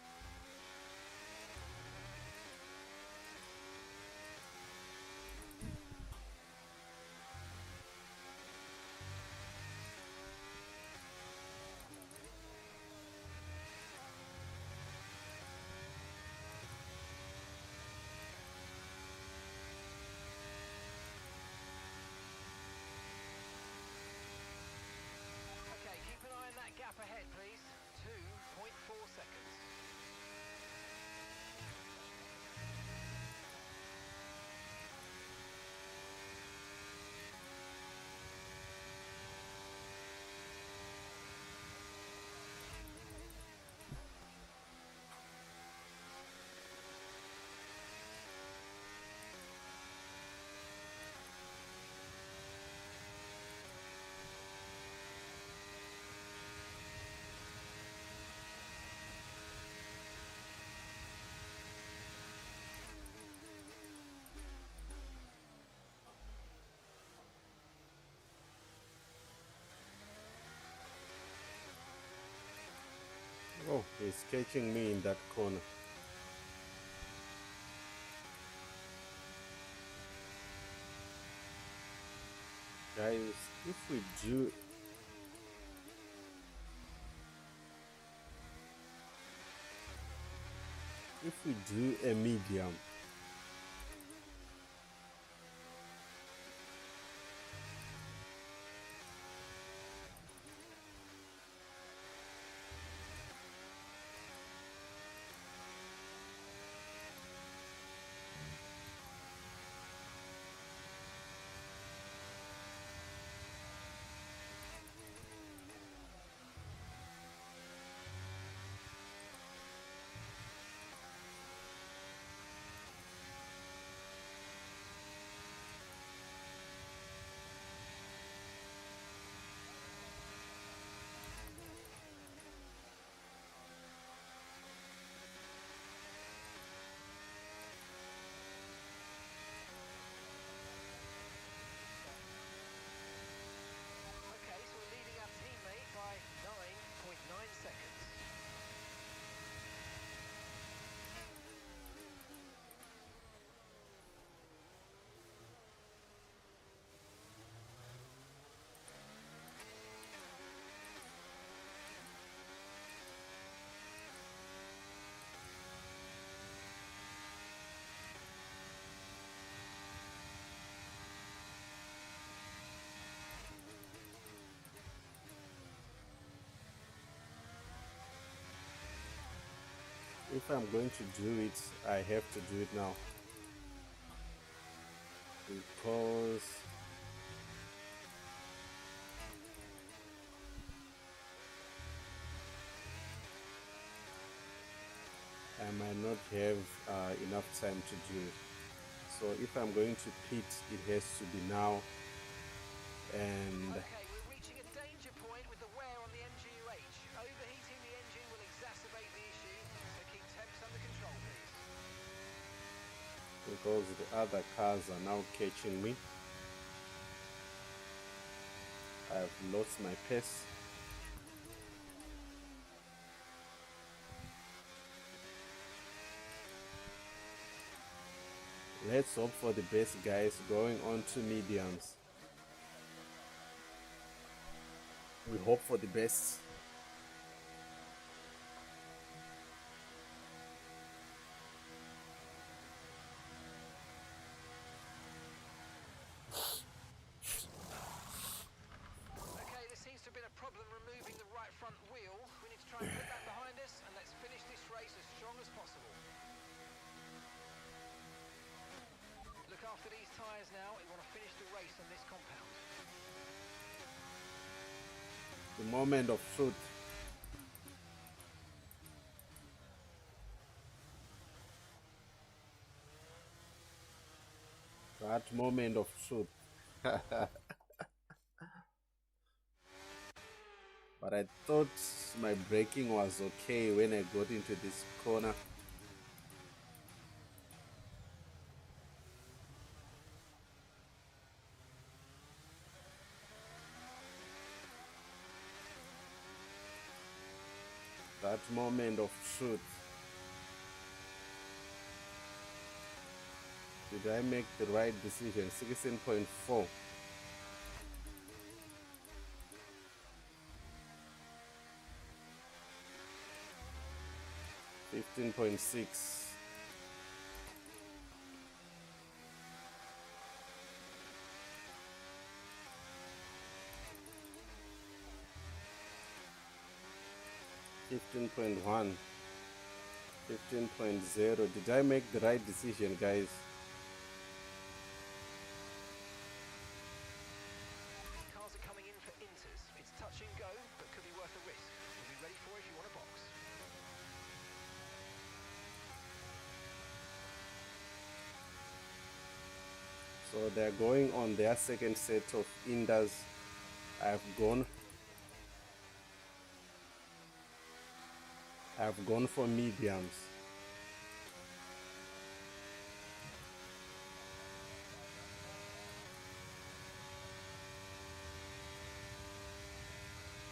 Okay, keep an eye on that gap ahead, please. 2.4 seconds. Oh, he's catching me in that corner. Guys, if we do a medium, Okay, so we're leading our teammate by 9.9 seconds. if I'm going to do it, I have to do it now. Because I might not have enough time to do it. So if I'm going to pit, it has to be now. And Okay, we're reaching a danger point with the wear on the MGU-H. Overheating the engine will exacerbate the issue, so keep temps under control, please. because the other cars are now catching me, I've lost my pace. Let's hope for the best, guys. Going on to mediums. We hope for the best. Okay, there seems to have been a problem removing the right front wheel. We need to try and put that behind us, and let's finish this race as strong as possible. after these tyres now. We want to finish the race on this compound. The moment of truth. That moment of truth. But I thought my braking was okay when I got into this corner. That moment of truth. Did I make the right decision? 16.4. 15.6. 15.1. 15.0. Did I make the right decision, guys? Cars are coming in for inters. It's touch and go, but could be worth a risk. We'll be ready for it if you want a box. So they're going on their second set of inders. I've gone for mediums.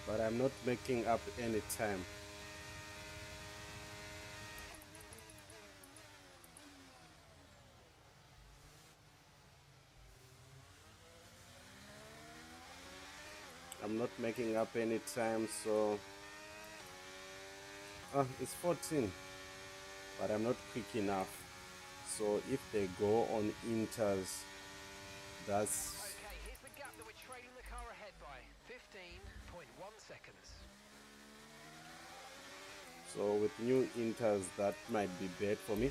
But I'm not making up any time. I'm not making up any time, so it's 14, but I'm not quick enough. So if they go on inters, that's Okay, here's the gap that we're trailing the car ahead by. 15.1 seconds. so with new inters that might be bad for me.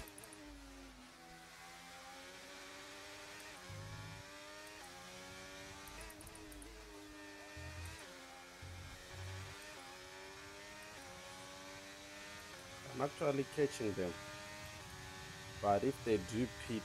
I'm actually catching them, but if they do pit,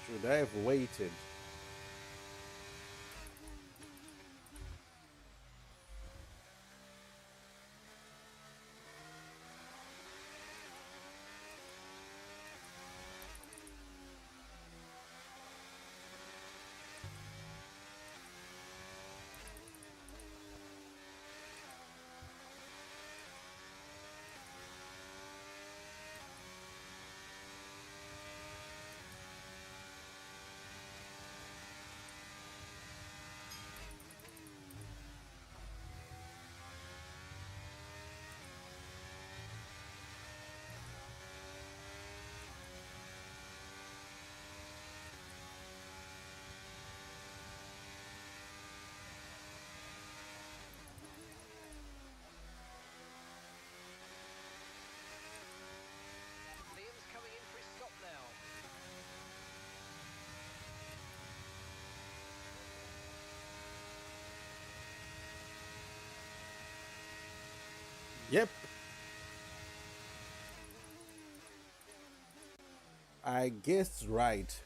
should I have waited? Liam's coming in for his stop now. Yep. I guessed right.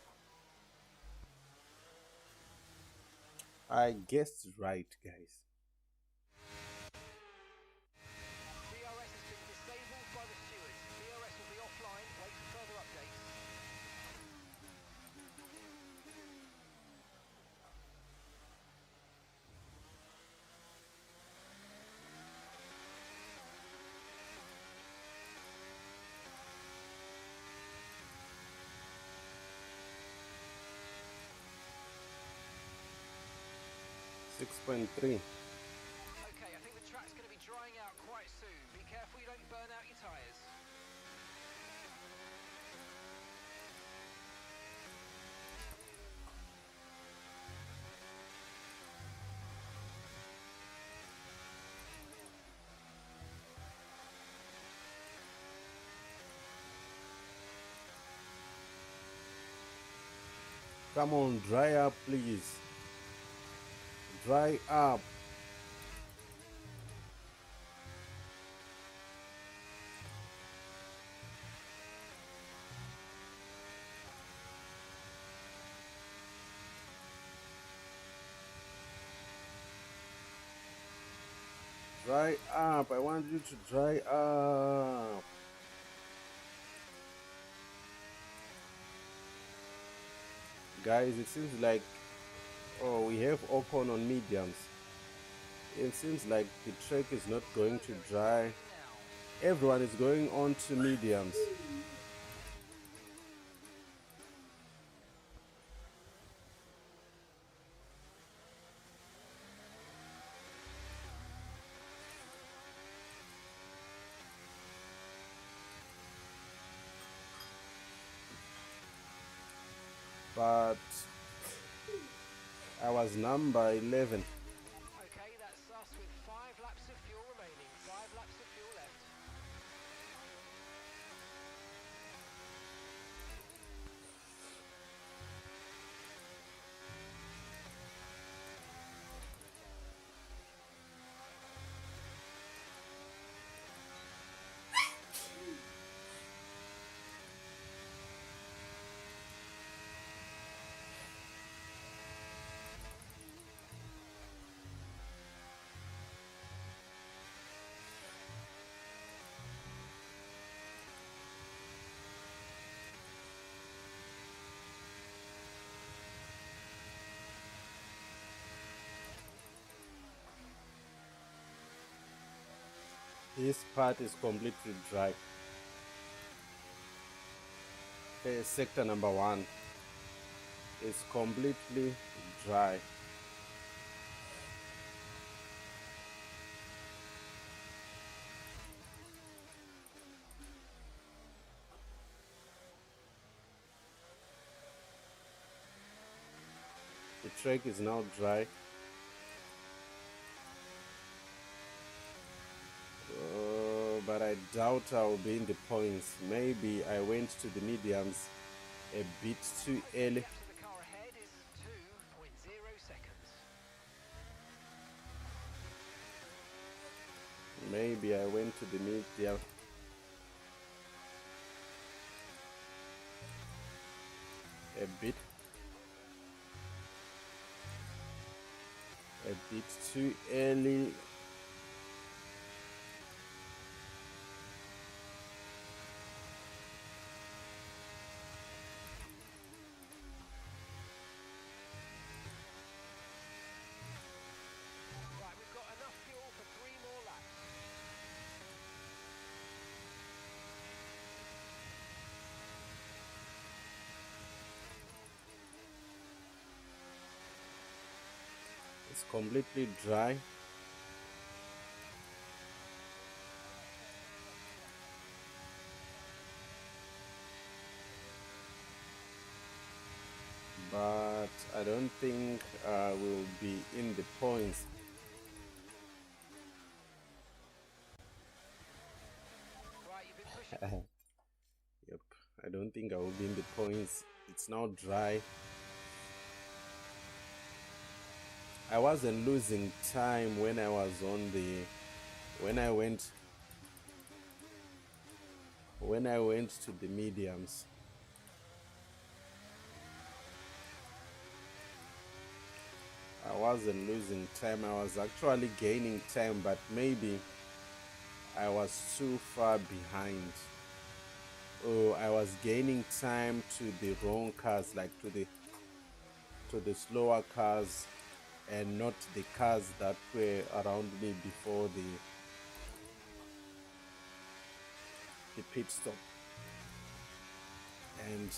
I guessed right, guys. DRS has been disabled by the stewards. DRS will be offline. Wait for further updates. .3. Okay, I think the track's going to be drying out quite soon. Be careful you don't burn out your tyres. Come on, dry up, please. Dry up. Dry up. I want you to dry up. Guys, it seems like, oh, we have Ocon on mediums. It seems like the track is not going to dry. Everyone is going on to mediums. But I was number 11. Okay, that's us with 5 laps of fuel remaining. 5 laps of fuel left. This part is completely dry. Okay, sector number 1 is completely dry. The track is now dry. But I doubt I'll be in the points. Maybe I went to the mediums a bit too early. Gap to the car ahead is 2.0 seconds. Maybe I went to the medium a bit too early. Right, we've got enough fuel for 3 more laps. It's completely dry. But I don't think we'll be in the points. Right, you've been pushing. Yep, I don't think I will be in the points. It's now dry. I wasn't losing time when I was on the when I went to the mediums. I wasn't losing time, I was actually gaining time, but maybe I was too far behind. Oh, I was gaining time to the wrong cars, like to the slower cars, and not the cars that were around me before the pit stop. And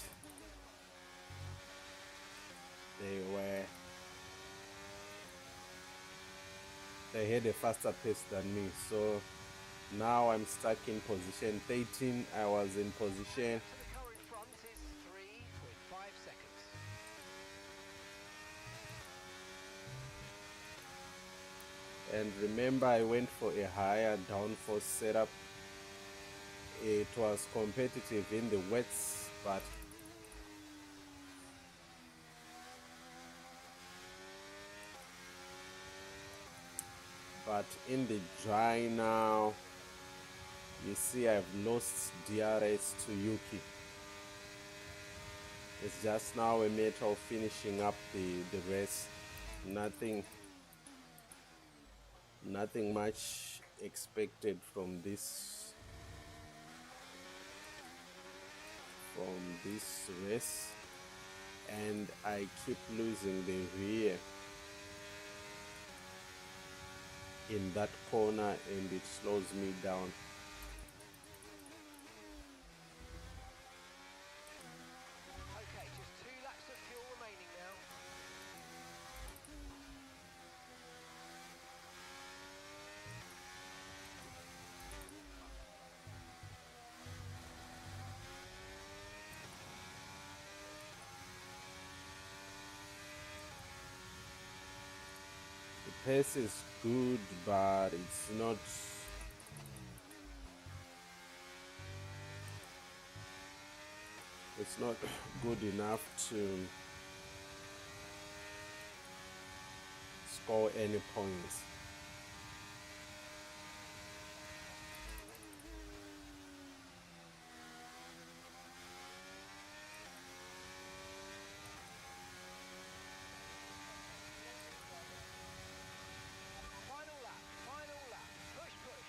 they had a faster pace than me, so now I'm stuck in position 13. I was in position So the car in front is 3.5 seconds. and remember, I went for a higher downforce setup. It was competitive in the wets, but in the dry now, you see I've lost DRS to Yuki. It's just now a matter of finishing up the race. Nothing much expected from this race, and I keep losing the rear in that corner, and it slows me down. Okay, just 2 laps of fuel remaining now. The pace is good, but it's not good enough to score any points. Final lap, push, push.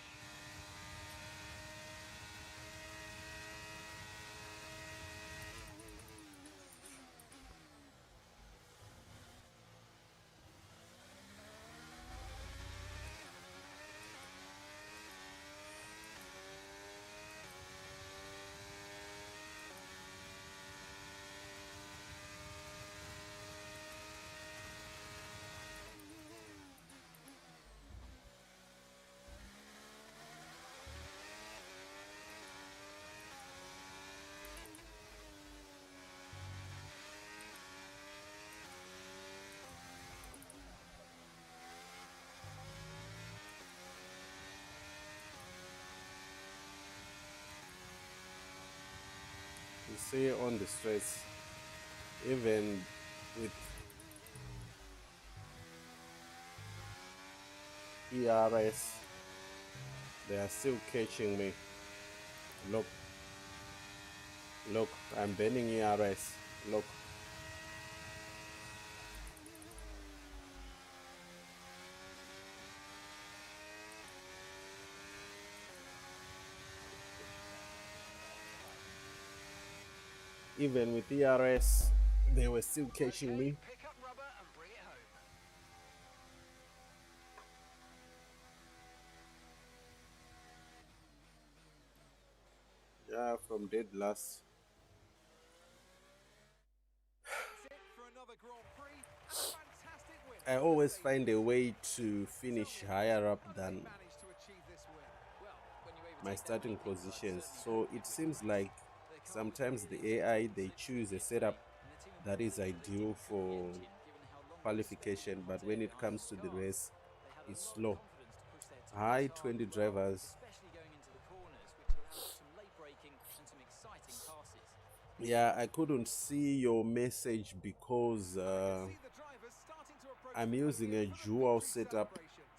You see on the straights, even with ERS, they are still catching me. Look, I'm burning ERS. Look. Even with ERS, they were still catching me. Pick up rubber and bring it home. Yeah, from dead last. That's it for another Grand Prix and a fantastic win. I always find a way to finish higher up than Managed to achieve this win. Well, when you're able my to take starting that lead, positions. certainly So happy it with seems the like race. They can't sometimes really the AI, they so choose a yesterday, setup and the team that is impressed that they ideal didn't cool the for engine, given how long they spent qualification, in but hot when air it behind comes those to the cars. race, They had a it's lot of slow. confidence to push their High teammates hard 20 as well, drivers. especially going into the corners, which allowed for some late braking and some exciting passes. Yeah, I couldn't see your message because See the drivers starting to approach I'm the using a podium for the dual victory setup. celebrations.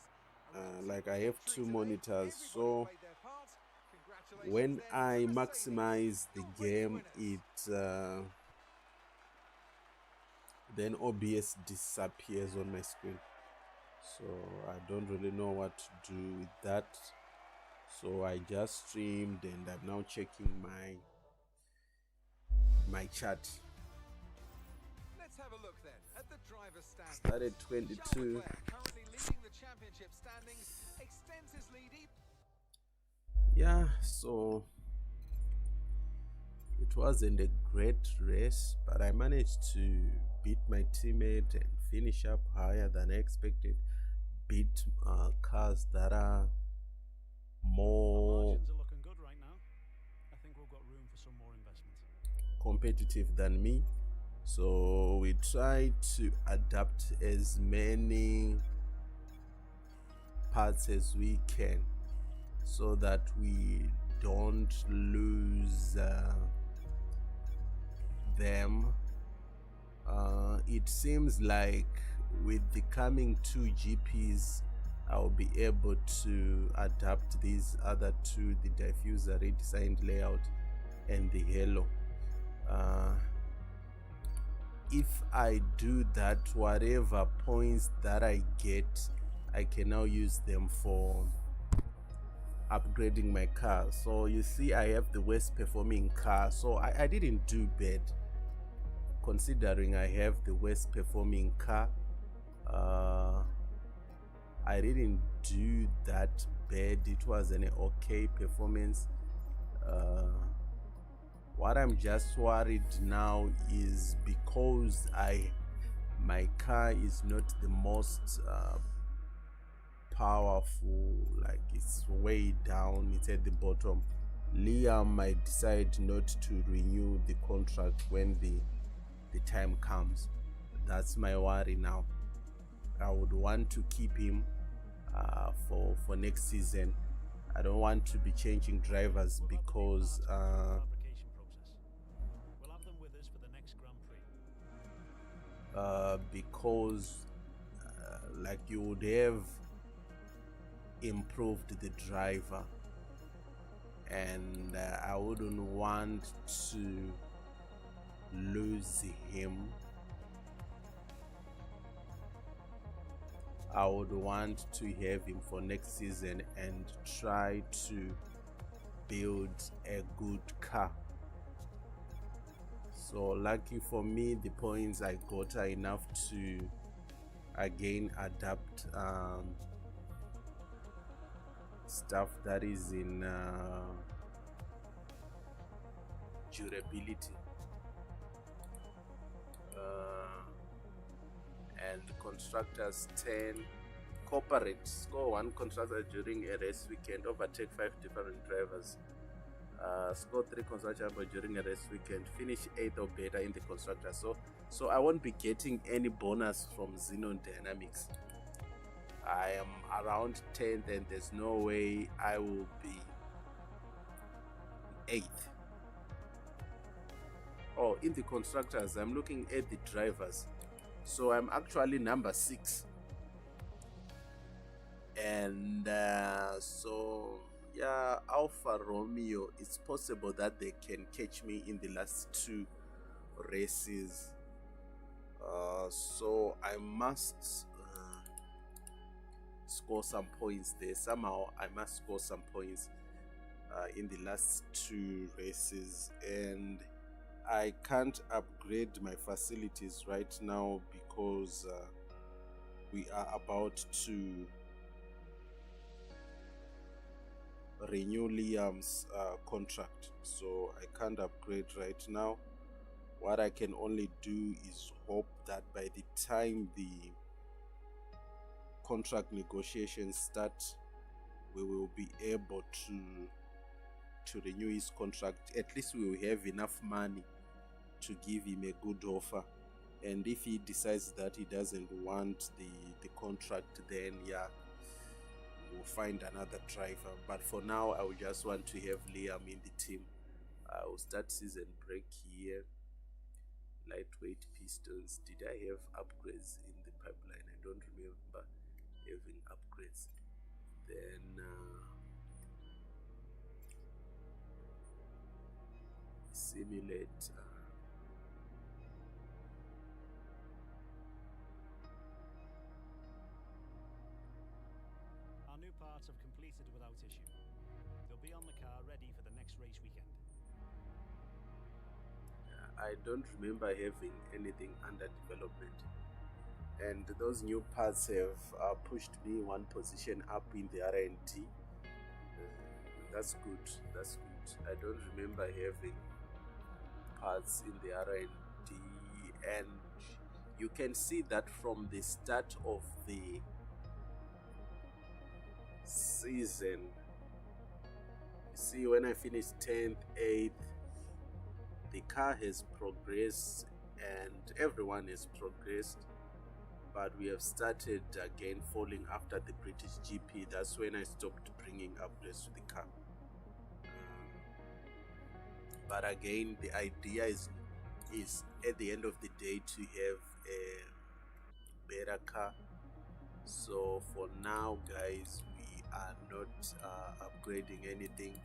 A massive Like I have victory 2 today. monitors, Everybody so played their part. Congratulations when then I to Mercedes, maximize the your race game, winners. then OBS disappears on my screen. So I don't really know what to do with that. So I just streamed and I'm now checking my chat. Let's have a look then at the driver's standings. Started Charles 22. Leclerc currently leading the championship standings, extends his lead. Yeah, so it wasn't a great race, but I managed to beat my teammate and finish up higher than I expected. Beat cars that are more Margins are looking good right now. I think we've got room for some more investment. competitive than me. So we try to adapt as many parts as we can so that we don't lose them. It seems like with the coming 2 GPs, I'll be able to adapt these other two, the diffuser redesigned layout and the halo. If I do that, whatever points that I get, I can now use them for upgrading my car. So you see, I have the worst performing car, so I didn't do bad considering I have the worst performing car. I didn't do that bad. It was an okay performance. What I'm just worried now is because my car is not the most powerful, like it's way down, it's at the bottom. Liam might decide not to renew the contract when the time comes. That's my worry now. I would want to keep him for next season. I don't want to be changing drivers because Fabrication process. We'll have them with us for the next Grand Prix. like you would have improved the driver, and I wouldn't want to lose him. I would want to have him for next season and try to build a good car. So lucky for me, the points I got are enough to again adapt stuff that is in durability. And constructors 10 cooperate, score 1 constructor during a race weekend, overtake 5 different drivers, score 3 constructor during a race weekend, finish 8th or better in the constructor. So I won't be getting any bonus from Xenon Dynamics. I am around 10th and there's no way I will be 8th. Oh, in the constructors, I'm looking at the drivers. So I'm actually number 6. And so yeah, Alfa Romeo, it's possible that they can catch me in the last 2 races. So I must score some points there. Somehow I must score some points in the last 2 races, and I can't upgrade my facilities right now because we are about to renew Liam's contract, so I can't upgrade right now. What I can only do is hope that by the time the contract negotiations start, we will be able to renew his contract. At least we will have enough money to give him a good offer. And if he decides that he doesn't want the contract, then yeah, we'll find another driver. But for now, I would just want to have Liam in the team. I will start season break here. Lightweight pistons. Did I have upgrades in the pipeline? I don't remember having upgrades. Then simulate new parts have completed without issue. They'll be on the car ready for the next race weekend. I don't remember having anything under development, and those new parts have pushed me one position up in the R&D. That's good. That's good. I don't remember having parts in the R&D, and you can see that from the start of the season. You see, when I finished 10th, 8th, the car has progressed and everyone has progressed, but we have started again falling after the British GP. That's when I stopped bringing upgrades to the car. But again, the idea is at the end of the day to have a better car. So for now, guys, we are not upgrading anything.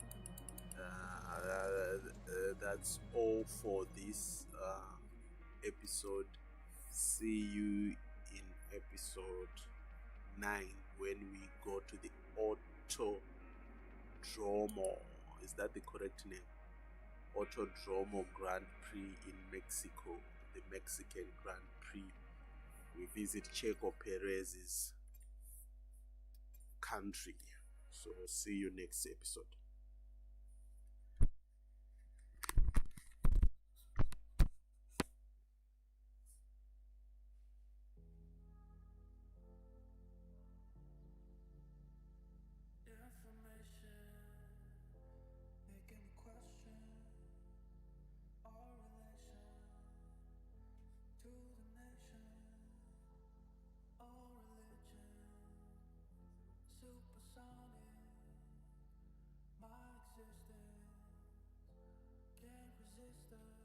That's all for this episode. See you in episode 9 when we go to the Autodromo. Is that the correct name? Autodromo Grand Prix in Mexico, the Mexican Grand Prix. We visit Checo Perez's country. So see you next episode. Information making me question our relation to the nation, our religion, supersonic, my existence can't resist us.